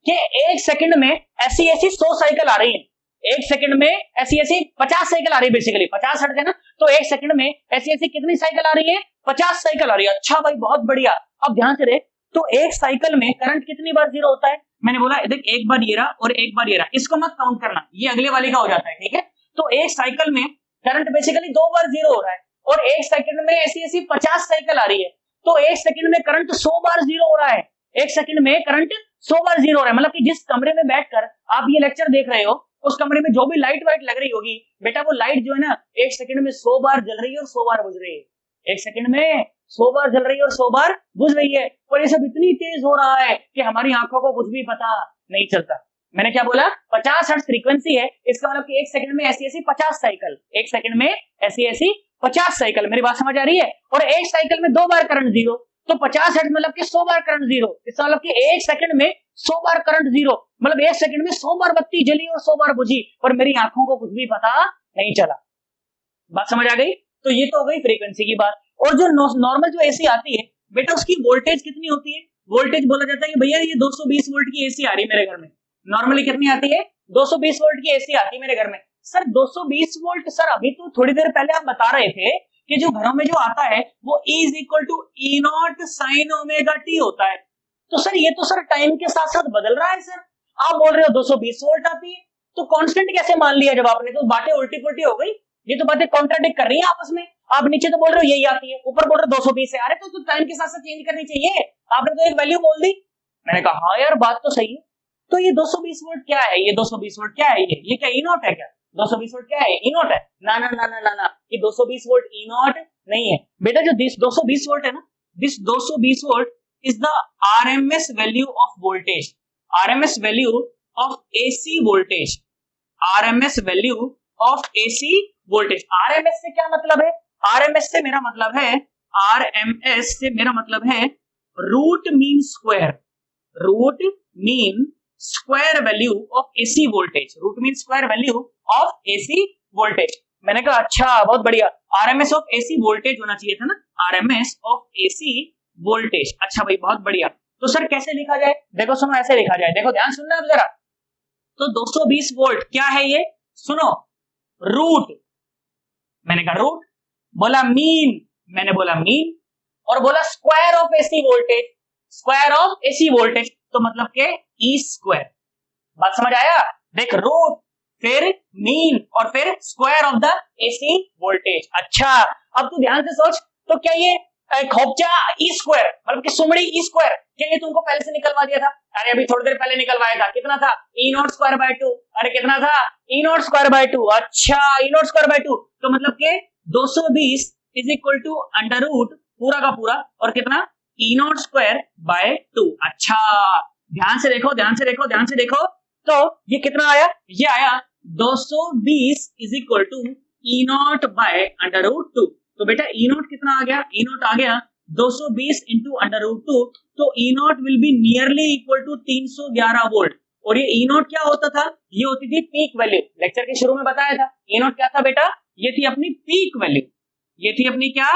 कि एक सेकंड में ऐसी ऐसी 100 साइकिल आ रही है, एक सेकंड में ऐसी ऐसी 50 साइकिल आ रही है, बेसिकली 50 हर्ट्ज है ना, तो एक सेकंड में ऐसी ऐसी कितनी साइकिल आ रही है, 50 साइकिल आ रही है। अच्छा भाई बहुत बढ़िया। अब ध्यान से देख, तो एक साइकिल में करंट कितनी बार जीरो होता है, मैंने बोला देख एक बार ये रहा और एक बार ये रहा, इसको मत काउंट करना, ये अगले वाले का हो जाता है, ठीक है। तो एक साइकिल में करंट बेसिकली 2 बार जीरो हो रहा है, और एक सेकंड में ऐसी ऐसी 50 साइकिल आ रही है, तो एक सेकंड में करंट 100 बार जीरो हो रहा है, एक सेकंड में करंट 100 बार जीरो हो रहा है। मतलब कि जिस कमरे में बैठकर आप ये लेक्चर देख रहे हो, उस कमरे में जो भी लाइट वाइट लग रही होगी बेटा, वो लाइट जो है ना एक सेकंड में 100 बार जल रही है और 100 बार बुझ रही है, एक सेकंड में 100 बार जल रही है और 100 बार बुझ रही है, और ये सब इतनी तेज हो रहा है कि हमारी आंखों को कुछ भी पता नहीं चलता। मैंने क्या बोला, 50 हर्ट्ज फ्रीक्वेंसी है, इसका मतलब कि एक सेकंड में ऐसी ऐसी 50 साइकिल, एक सेकंड में ऐसी ऐसी 50 साइकिल, मेरी बात समझ आ रही है। और एक साइकिल में 2 बार करंट जीरो, तो 50 हर्ट्ज मतलब कि 100 बार करंट जीरो, इसका मतलब कि एक सेकंड में 100 बार करंट जीरो, मतलब एक सेकंड में 100 बार बत्ती जली और 100 बार बुझी, और मेरी आंखों को कुछ भी पता नहीं चला। बात समझ आ गई। तो ये तो हो गई फ्रीक्वेंसी की बात। और जो नॉर्मल जो एसी आती है बेटा, उसकी वोल्टेज कितनी होती है, वोल्टेज बोला जाता है कि भैया ये 220 वोल्ट की एसी आ रही है मेरे घर में। नॉर्मली कितनी आती है, 220 वोल्ट की एसी आती है मेरे घर में। सर 220 वोल्ट, सर अभी तो थोड़ी देर पहले आप बता रहे थे कि जो घरों में जो आता है वो E = E0 sin omega t होता है। तो सर ये तो सर टाइम के साथ साथ बदल रहा है। सर आप बोल रहे हो 220 वोल्ट आती है, तो कांस्टेंट कैसे मान लिया जब आपने, तो बातें उल्टी पुल्टी हो गई, ये तो बातें कॉन्ट्राडिक्ट कर रही है आपस में। आप नीचे तो बोल रहे हो यही आती है, ऊपर बोल रहे हो 220 है, अरे तो टाइम के साथ साथ चेंज करनी चाहिए, आपने तो एक वैल्यू बोल दी। मैंने कहा हाँ यार बात तो सही है। तो ये 220 वोल्ट क्या है, ये 220 वोल्ट क्या है, ये क्या E0 है क्या, 220 वोल्ट क्या है, E0 है, ना ना ना ना ना, ये 220 वोल्ट E0 नहीं है बेटा। जो 220 वोल्ट है ना, this 220 volt is the RMS value of voltage, RMS value of AC voltage, RMS value of AC voltage. RMS से क्या मतलब है, RMS से मेरा मतलब है, RMS से मेरा मतलब है root mean square, root mean square value of AC voltage, root mean square value of AC voltage. मैंने कहा अच्छा बहुत बढ़िया, RMS ऑफ AC वोल्टेज होना चाहिए था ना, RMS ऑफ AC वोल्टेज। अच्छा भाई बहुत बढ़िया। तो सर कैसे लिखा जाए, देखो सुनो ऐसे लिखा जाए, देखो ध्यान सुनना अब जरा। तो 220 वोल्ट क्या है ये, सुनो, रूट, मैंने कहा रूट, बोला मीन, मैंने बोला मीन, और बोला square of AC voltage, square of AC voltage, तो मतलब के E स्क्वायर। बात समझ आया, देख रूट फिर मीन और फिर square of the AC voltage. अच्छा अब तू ध्यान से सोच, तो क्या ये खोपचा E स्क्वायर मतलब कि सुमड़ी E स्क्वायर, क्या ये तुमको पहले से निकलवा दिया था, अरे अभी थोड़ी देर पहले निकलवाया था, कितना था E0 स्क्वायर बाय 2, अरे कितना था E0 स्क्वायर बाय 2, अच्छा E0 स्क्वायर बाय 2, तो मतलब के 220 is equal to under root पूरा का पूरा और कितना E0 स्क्वायर बाय 2। अच्छा ध्यान से देखो, ध्यान से देखो, ध्यान से देखो, तो ये कितना आया, ये आया 220 is equal to E0 by under root 2। तो बेटा E0 कितना आ गया, E0 आ गया 220 इंटू अंडर रूट 2, तो E0 will be nearly equal to 311 volt. और ये E0 क्या होता था, ये होती थी पीक वैल्यू, लेक्चर के शुरू में बताया था E0 क्या था बेटा, ये थी अपनी पीक वैल्यू, ये थी अपनी क्या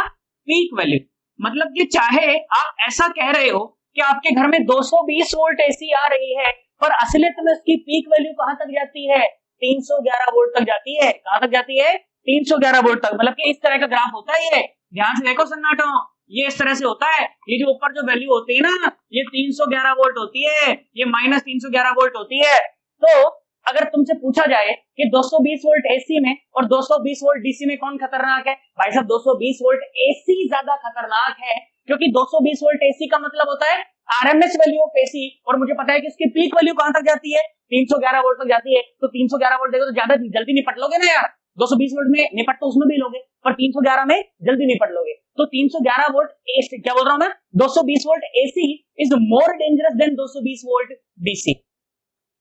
पीक वैल्यू। मतलब कि चाहे आप ऐसा कह रहे हो कि आपके घर में 220 वोल्ट एसी आ रही है, पर असलियत में उसकी पीक वैल्यू कहां तक जाती है, 311 वोल्ट तक जाती है। कहां तक जाती है, 311 वोल्ट तक। मतलब कि इस तरह का ग्राफ होता है ये, ध्यान से देखो सन्नाटो, ये इस तरह से होता है। ये जो ऊपर जो वैल्यू होती है ना, ये 311 वोल्ट होती है, ये -311 वोल्ट होती है। तो अगर तुमसे पूछा जाए कि 220 वोल्ट एसी में और 220 वोल्ट डीसी में कौन खतरनाक है, भाई साहब 220 वोल्ट एसी ज्यादा खतरनाक है, क्योंकि 220 वोल्ट एसी का मतलब होता है आरएमएस वैल्यू ऑफ एसी, और मुझे पता है कि उसकी पीक वैल्यू कहां तक जाती है, 311 वोल्ट तक जाती है। तो 311 वोल्ट देखो तो ज्यादा जल्दी निपट लोगे ना यार, 220 वोल्ट में निपट तो उसमें भी लोगे, पर 311 में जल्दी निपट लोगे। तो 311 वोल्ट एसी, क्या बोल रहा हूं मैं, 220 volt AC is more dangerous than 220 volt DC.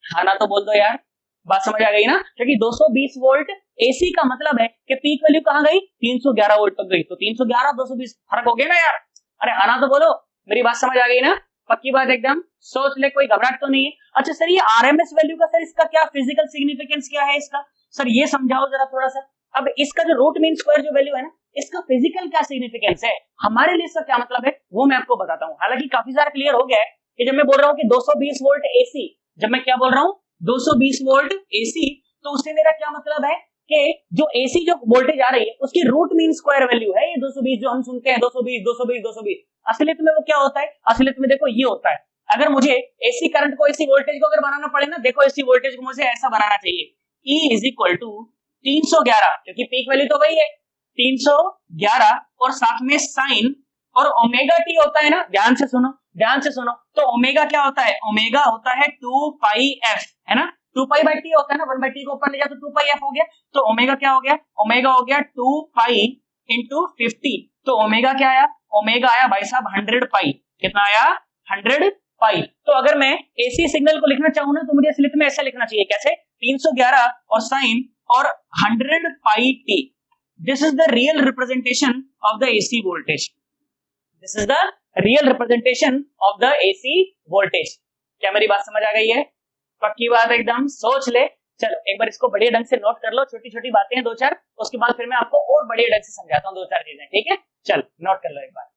हाँ ना, तो बोल दो यार, बात समझ आ गई ना, क्योंकि 220 वोल्ट एसी का मतलब है कि पीक वैल्यू कहां गई, 311 वोल्ट तक गई। तो 311 220 फर्क हो गया ना यार। अरे हाँ ना, तो बोलो, मेरी बात समझ आ गई ना, पक्की बात एकदम, सोच ले, कोई घबराहट तो नहीं है। अच्छा सर, ये आरएमएस वैल्यू का सर इसका क्या फिजिकल सिग्निफिकेंस क्या है इसका, सर ये समझाओ जरा थोड़ा सा। अब इसका जो रूट मीन स्क्वायर जो वैल्यू है ना, इसका फिजिकल क्या सिग्निफिकेंस है, हमारे लिए इसका क्या मतलब है, वो मैं आपको बताता हूँ। हालांकि काफी सारा क्लियर हो गया है कि जब मैं बोल रहा हूँ कि 220 वोल्ट एसी, जब मैं क्या बोल रहा हूँ 220 वोल्ट एसी, तो उससे मेरा क्या मतलब है कि जो एसी जो वोल्टेज आ रही है उसकी रूट मीन स्क्वायर वैल्यू है ये 220, जो हम सुनते हैं 220 220 220। असलियत में वो क्या होता है, असलियत में देखो ये होता है, अगर मुझे एसी करंट को, एसी वोल्टेज को अगर बनाना पड़े ना, देखो एसी वोल्टेज को मुझे ऐसा बनाना चाहिए, E इज इक्वल टू 311, क्योंकि पीक वैल्यू तो वही है 311, और साथ में साइन और ओमेगा टी होता है ना, ध्यान से सुनो, ध्यान से सुनो। तो ओमेगा क्या होता है, ओमेगा होता है 2 पाई एफ, है ना, 2 पाई बाई टी होता है ना, 1 बाई टी को ऊपर ले जाओ तो 2 पाई एफ हो गया। तो ओमेगा क्या हो गया, ओमेगा हो गया 2 पाई इंटू 50। तो ओमेगा क्या आया, ओमेगा आया भाई साहब 100 पाई, कितना आया 100 पाई। तो अगर मैं एसी सिग्नल को लिखना चाहूं ना, तो मुझे स्लिट में ऐसा लिखना चाहिए, कैसे, 311 और साइन और 100 pi T. This is the real representation of the AC voltage, this is the real representation of the AC voltage. क्या मेरी बात समझ आ गई है, पक्की बात एकदम, सोच ले। चलो एक बार इसको बढ़िया ढंग से नोट कर लो, छोटी छोटी बातें हैं दो चार, उसके बाद फिर मैं आपको और बढ़िया ढंग से समझाता हूँ दो चार चीजें, ठीक है, चल नोट कर लो एक बार।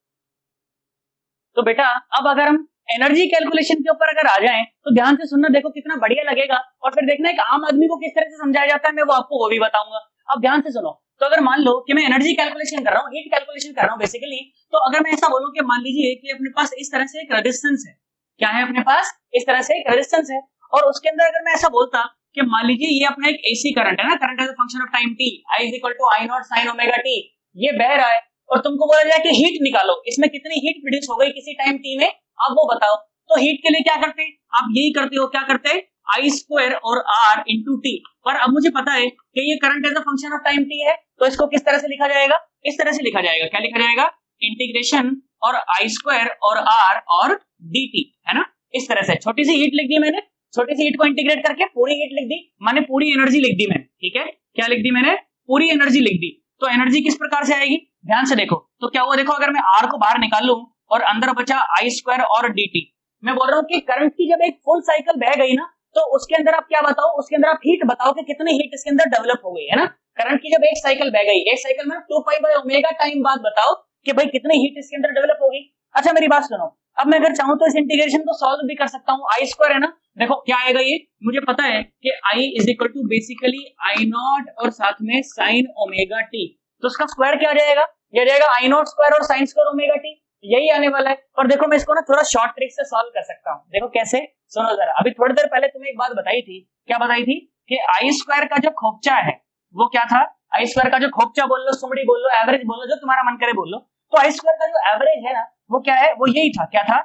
तो बेटा अब अगर हम एनर्जी कैलकुलेशन के ऊपर अगर आ जाएं तो ध्यान से सुनना, देखो कितना बढ़िया लगेगा, और फिर देखना एक आम आदमी को किस तरह से समझाया जाता है, मैं वो आपको वो भी बताऊंगा। अब ध्यान से सुनो, तो अगर मान लो कि मैं एनर्जी कैलकुलेशन कर रहा हूँ, हीट कैलकुलेशन कर रहा हूँ बेसिकली, तो अगर मैं ऐसा बोलूं कि मान लीजिए कि अपने पास इस तरह से एक रेजिस्टेंस है, क्या है अपने पास इस तरह से एक रेजिस्टेंस है, और उसके अंदर अगर मैं ऐसा बोलता कि मान लीजिए ये अपना एक एसी करंट है ना, current as a function of time t, I is equal to I not sine omega t, ये बह रहा है, और तुमको बोला जाए कि हीट निकालो, इसमें कितनी हीट प्रोड्यूस हो गई किसी टाइम टी में, आप वो बताओ। तो हीट के लिए क्या करते हैं, आप यही करते हो, क्या करते हैं, आई स्क्वायर और आर इंटू टी। पर अब मुझे पता है कि ये current as a function of time t है, तो इसको किस तरह से लिखा जाएगा, इस तरह से लिखा जाएगा, क्या लिखा जाएगा, इंटीग्रेशन और आई स्क्वायर और आर और डी टी, है ना, इस तरह से। छोटी सी हीट लिख दी मैंने, छोटी सी हीट को इंटीग्रेट करके पूरी हीट लिख दी, मैंने पूरी एनर्जी लिख दी मैंने, ठीक है, क्या लिख दी मैंने, पूरी एनर्जी लिख दी। तो एनर्जी किस प्रकार से आएगी, ध्यान से देखो, तो क्या हुआ, देखो अगर मैं आर को बाहर निकाल लूं और अंदर बचा आई स्क्वायर और डी टी, मैं बोल रहा हूँ कि करंट की जब एक फुल साइकिल बह गई ना, तो उसके अंदर आप क्या बताओ, उसके अंदर आप हीट बताओ कि कितनी हीट इसके अंदर डेवलप हो गई, है ना, करंट की जब एक साइकिल बह गई, एक साइकिल में 2 पाई बाय ओमेगा टाइम बाद बताओ कि भाई कितनी हीट इसके अंदर डेवलप होगी। अच्छा मेरी बात सुनो, अब मैं अगर चाहूं तो इस इंटीग्रेशन को सॉल्व भी कर सकता हूं, आई स्क्वायर है ना, देखो क्या आएगा, ये मुझे पता है कि I is equal to basically I not और साथ में साइन ओमेगा टी, तो उसका स्क्वायर क्या आ जाएगा, ये जाएगा आई नॉट स्क्वायर और साइन स्क्वायर ओमेगा टी, यही आने वाला है। और देखो मैं इसको ना थोड़ा शॉर्ट ट्रिक से सॉल्व कर सकता हूँ, देखो कैसे, सुनो जरा। अभी थोड़ी देर पहले तुम्हें एक बात बताई थी, क्या बताई थी, कि आई स्क्वायर का जो खोपचा है वो क्या था, आई स्क्वायर का जो खोपचा बोल लो, सुमड़ी बोल लो, एवरेज बोल लो, जो तुम्हारा मन करे बोल लो, तो आई स्क्वायर का जो एवरेज है ना वो क्या है, वो यही था, क्या था,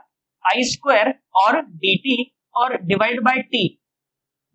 आई स्क्वायर और डी टी और divide by T,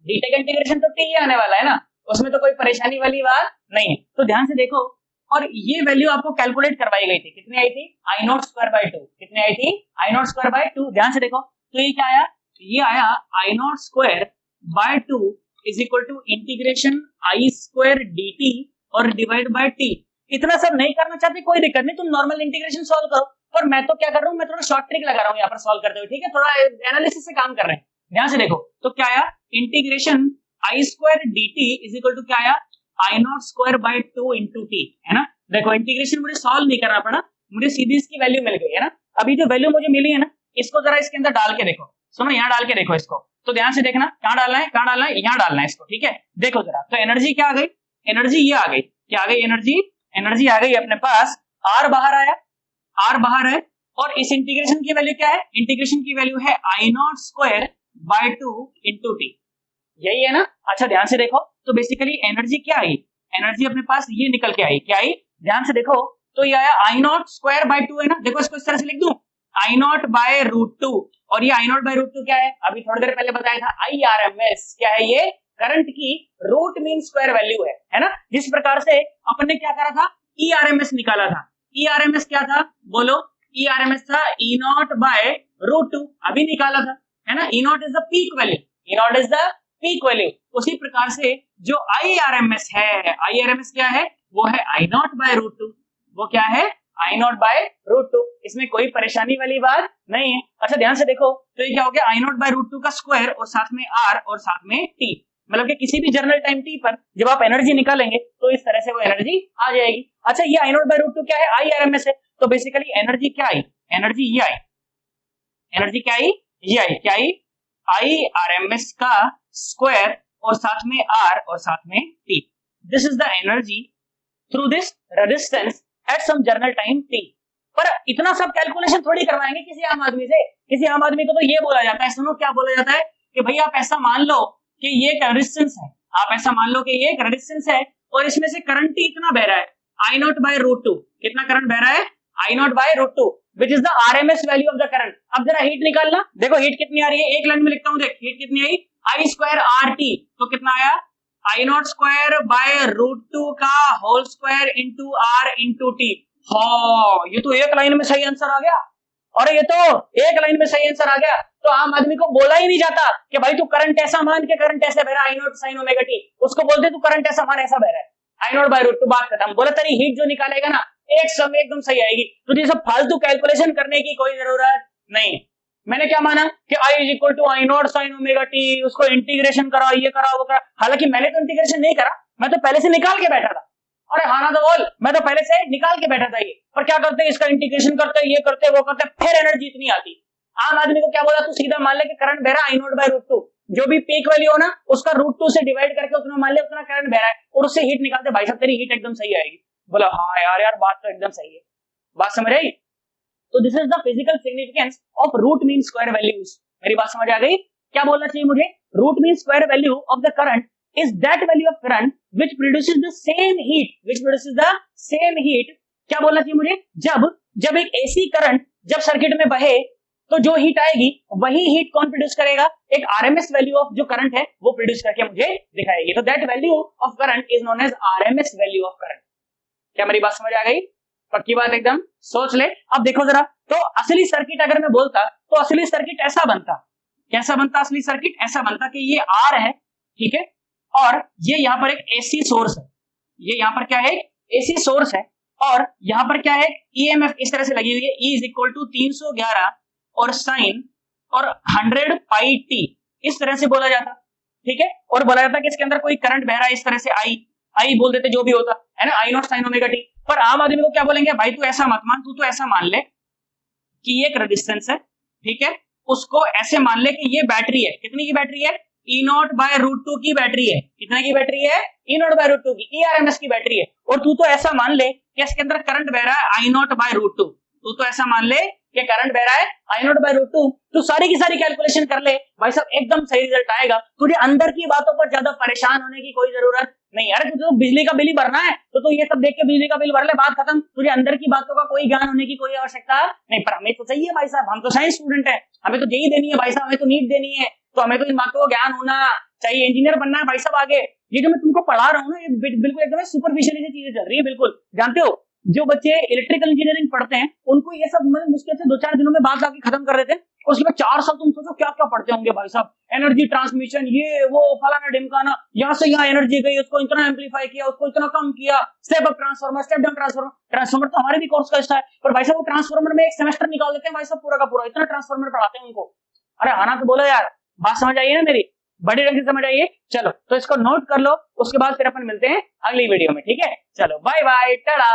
D T का इंटीग्रेशन तो टी आने वाला है ना, उसमें तो कोई परेशानी वाली बात नहीं है। तो ध्यान से देखो, और ये वैल्यू आपको कैलकुलेट करवाई गई थी, कितनी आई थी, आई नॉट स्क्वायर बाय 2, कितनी आई थी, आई नॉट स्क्वायर बाय 2, ध्यान से देखो, तो ये क्या आया, ये आया I not square by 2 is equal to integration I square D T और डिवाइड बाय टी। इतना सब नहीं करना चाहते कोई दिक्कत नहीं, तुम नॉर्मल इंटीग्रेशन सॉल्व करो, पर मैं तो क्या कर रहा हूँ, मैं थोड़ा शॉर्ट ट्रिक लगा रहा हूँ यहाँ पर सॉल्व करते हुए, ठीक है, थोड़ा एनालिसिस से काम कर रहे हैं, ध्यान से देखो। तो क्या आया, integration I square D T is equal to क्या आया, I not square by 2 into T, है ना, देखो इंटीग्रेशन मुझे सॉल्व नहीं करना पड़ा, मुझे सीधी इसकी वैल्यू मिल गई है ना। अभी जो वैल्यू मुझे मिली है ना, इसको जरा इसके अंदर डाल के देखो, सुनो यहाँ डाल के देखो इसको, तो ध्यान से देखना कहाँ डालना है, कहाँ डालना है, यहाँ डालना है इसको, ठीक है, देखो जरा। तो एनर्जी क्या आ गई, एनर्जी ये आ गई, क्या आ गई, एनर्जी, एनर्जी आ गई अपने पास, आर बाहर आया, आर बाहर है, और इस इंटीग्रेशन की वैल्यू क्या है, इंटीग्रेशन की वैल्यू है I not square by 2 into T, यही है ना, अच्छा ध्यान से देखो, तो बेसिकली एनर्जी क्या आई, एनर्जी अपने पास ये निकल के आई, क्या आई, ध्यान से देखो, तो ये आया आई नॉट स्क्वायर बाय 2 है ना, देखो इसको इस तरह से लिख दूं, आई नॉट बाय रूट 2, और ये आई नॉट बाय रूट 2 क्या है, अभी थोड़ी देर पहले बताया था, आई आर एम एस, क्या है ये, करंट की रूट मीन स्क्वायर वैल्यू है ना। जिस प्रकार से अपन ने क्या करा था, ई आर एम एस निकाला था, ई आर एम एस क्या था, बोलो, ई आर एम एस था ई नॉट बाय रूट 2, अभी निकाला था, है ना, E nought is the peak value, E nought is the peak value. उसी प्रकार से जो आई आर एम एस है, आई आर एम एस क्या है, वो है आई नॉट बाय रूट 2, वो क्या है, आई नॉट बाय रूट 2, इसमें कोई परेशानी वाली बात नहीं है। अच्छा ध्यान से देखो, तो ये क्या हो गया, आई नॉट बाय रूट 2 का स्क्वायर और साथ में आर और साथ में टी, मतलब कि किसी भी जनरल टाइम टी पर जब आप एनर्जी निकालेंगे तो इस तरह से वो एनर्जी आ जाएगी। अच्छा ये आई नॉट बाय रूट 2 क्या है, आई आर एम एस है, तो बेसिकली एनर्जी क्या आई, एनर्जी ये आई, एनर्जी क्या आई, ये आई, क्या I, I R M S का स्क्वायर और साथ में आर और साथ में T, this is the energy through this resistance at some general time T. पर इतना सब कैलकुलेशन थोड़ी करवाएंगे किसी आम आदमी से, किसी आम आदमी को तो ये बोला जाता है, सुनो क्या बोला जाता है कि भाई आप ऐसा मान लो कि ये एक रेजिस्टेंस है, आप ऐसा मान लो कि ये एक रेजिस्टेंस है और इसमें से करंट टी इतना बह रहा है, आई नॉट बाय रूट 2, कितना करंट बह रहा है, I nought by root 2, which is the RMS value of the current. अब जरा हीट निकालना, देखो हीट कितनी आ रही है, एक लाइन में लिखता हूं, देख हीट कितनी आई, आई स्क्वायर आर टी, तो कितना आया, I not square by root 2 का whole square into R into T. हाँ ये तो एक लाइन में सही आंसर आ गया, और ये तो एक लाइन में सही आंसर आ गया, तो आम आदमी को बोला ही नहीं जाता कि भाई तू करंट ऐसा मान के करंट ऐसे बह रहा है, I not sine omega T, उसको बोलते तू करंट ऐसा मान ऐसा बह रहा है, आई नॉट बाय रूट 2, बात खत्म। बोला तेरी हीट जो निकालेगा ना एक समय एकदम सही आएगी, तुझे सब फालतू कैलकुलेशन करने की कोई जरूरत नहीं। मैंने क्या माना कि I is equal to I not sine omega T, उसको इंटीग्रेशन करा, ये करा वो करा, हालांकि मैंने तो इंटीग्रेशन नहीं करा, मैं तो पहले से निकाल के बैठा था, अरे हाँ ना तो बोल, मैं तो पहले से निकाल के बैठा था ये, पर क्या करते हैं इसका इंटीग्रेशन करते, ये करते वो करते, फिर एनर्जी इतनी आती। आम आदमी को क्या बोला, तू सीधा मान ले कि करंट बह रहा है आई नॉट बाय रूट 2, जो भी पीक वैल्यू हो ना उसका रूट 2 से डिवाइड करके उतना मान ले उतना करंट बह रहा है, और उससे हीट निकालते, भाई साहब तेरी हीट एकदम सही आएगी। बोला हाँ यार बात तो एकदम सही है, बात समझ आई। तो this is the physical significance of root mean square values. मेरी बात समझ आ गई, क्या बोलना चाहिए मुझे, root mean square value of the current is that value of current which produces the same heat, which produces the same heat। क्या बोलना चाहिए मुझे, जब एक एसी करंट जब सर्किट में बहे तो जो हीट आएगी वही हीट कौन प्रोड्यूस करेगा, एक आरएमएस वैल्यू ऑफ जो करंट है वो प्रोड्यूस करके मुझे दिखाएगी, तो that value of current is known as RMS value of current. क्या मेरी बात समझ आ गई, पक्की बात एकदम, सोच ले। अब देखो जरा, तो असली सर्किट अगर मैं बोलता तो असली सर्किट ऐसा बनता, कैसा बनता असली सर्किट, ऐसा बनता कि ये आर है, ठीक है, और ये यहाँ पर एक एसी सोर्स है, ये यहाँ पर क्या है, एसी सोर्स है, और यहाँ पर क्या है, ईएमएफ इस तरह से लगी हुई है, E इज इक्वल टू 311 और साइन और 100 पाई टी, इस तरह से बोला जाता, ठीक है, और बोला जाता कि इसके अंदर कोई करंट बह रहा है, इस तरह से आई बोल देते, जो भी होता है ना, आई नॉट साइन ओमेगा टी। पर आम आदमी को क्या बोलेंगे, भाई तू ऐसा मत मान, तू तो ऐसा मान ले कि ये एक रेजिस्टेंस है, ठीक है, उसको ऐसे मान ले कि ये बैटरी है, कितनी की बैटरी है, ई नॉट बाय रूट 2 की बैटरी है, कितने की बैटरी है, ई नॉट बाय रूट 2 की, ईआरएमएस की बैटरी है, और तू तो ऐसा मान ले कि इसके अंदर करंट बह रहा है आई नॉट बाय रूट 2, तू तो ऐसा मान ले कि करंट बह रहा है आई नॉट बाय रूट 2, तू सारी की सारी कैलकुलेशन कर ले, भाई साहब एकदम सही रिजल्ट आएगा, तुझे अंदर की बातों पर ज्यादा परेशान होने की कोई जरूरत नहीं। अरे तुझे तो बिजली का बिल ही भरना है तो तू ये सब देख के बिजली का बिल भर ले, बात खत्म, तुझे अंदर की बातों का कोई ज्ञान होने की कोई आवश्यकता नहीं। पर हमें तो चाहिए भाई साहब, हम तो साइंस स्टूडेंट है, हमें तो जेईई देनी है भाई साहब, हमें तो नीट देनी है, तो हमें तो इन बातों का ज्ञान होना चाहिए, इंजीनियर बनना है भाई साहब आगे। ये जो मैं तुमको पढ़ा रहा हूँ ना, ये बिल्कुल एकदम सुपरफिशियल से चीजें चल रही है, बिल्कुल जानते हो, जो बच्चे इलेक्ट्रिकल इंजीनियरिंग पढ़ते हैं उनको ये सब मतलब मुश्किल से 2-4 दिनों में बात आके खत्म कर देते हैं, उसके बाद 4 साल तुम सोचो क्या क्या पढ़ते होंगे भाई साहब, एनर्जी ट्रांसमिशन, ये वो फलाना ढिमकाना, यहाँ से यहाँ एनर्जी गई, उसको इतना एम्पलीफाई किया, उसको इतना कम किया, step up transformer, step down transformer तो हमारे भी कोर्स का हिस्सा है, पर भाई साहब वो ट्रांसफार्मर में एक सेमेस्टर निकाल देते हैं भाई साहब, पूरा का पूरा इतना ट्रांसफार्मर पढ़ाते हैं उनको। अरे आना तो बोलो यार, बात समझ आइए ना मेरी, बड़ी रंग से समझ आइए। चलो तो इसको नोट कर लो, उसके बाद फिर अपन मिलते हैं अगली वीडियो में, ठीक है, चलो बाय बाय, टाटा।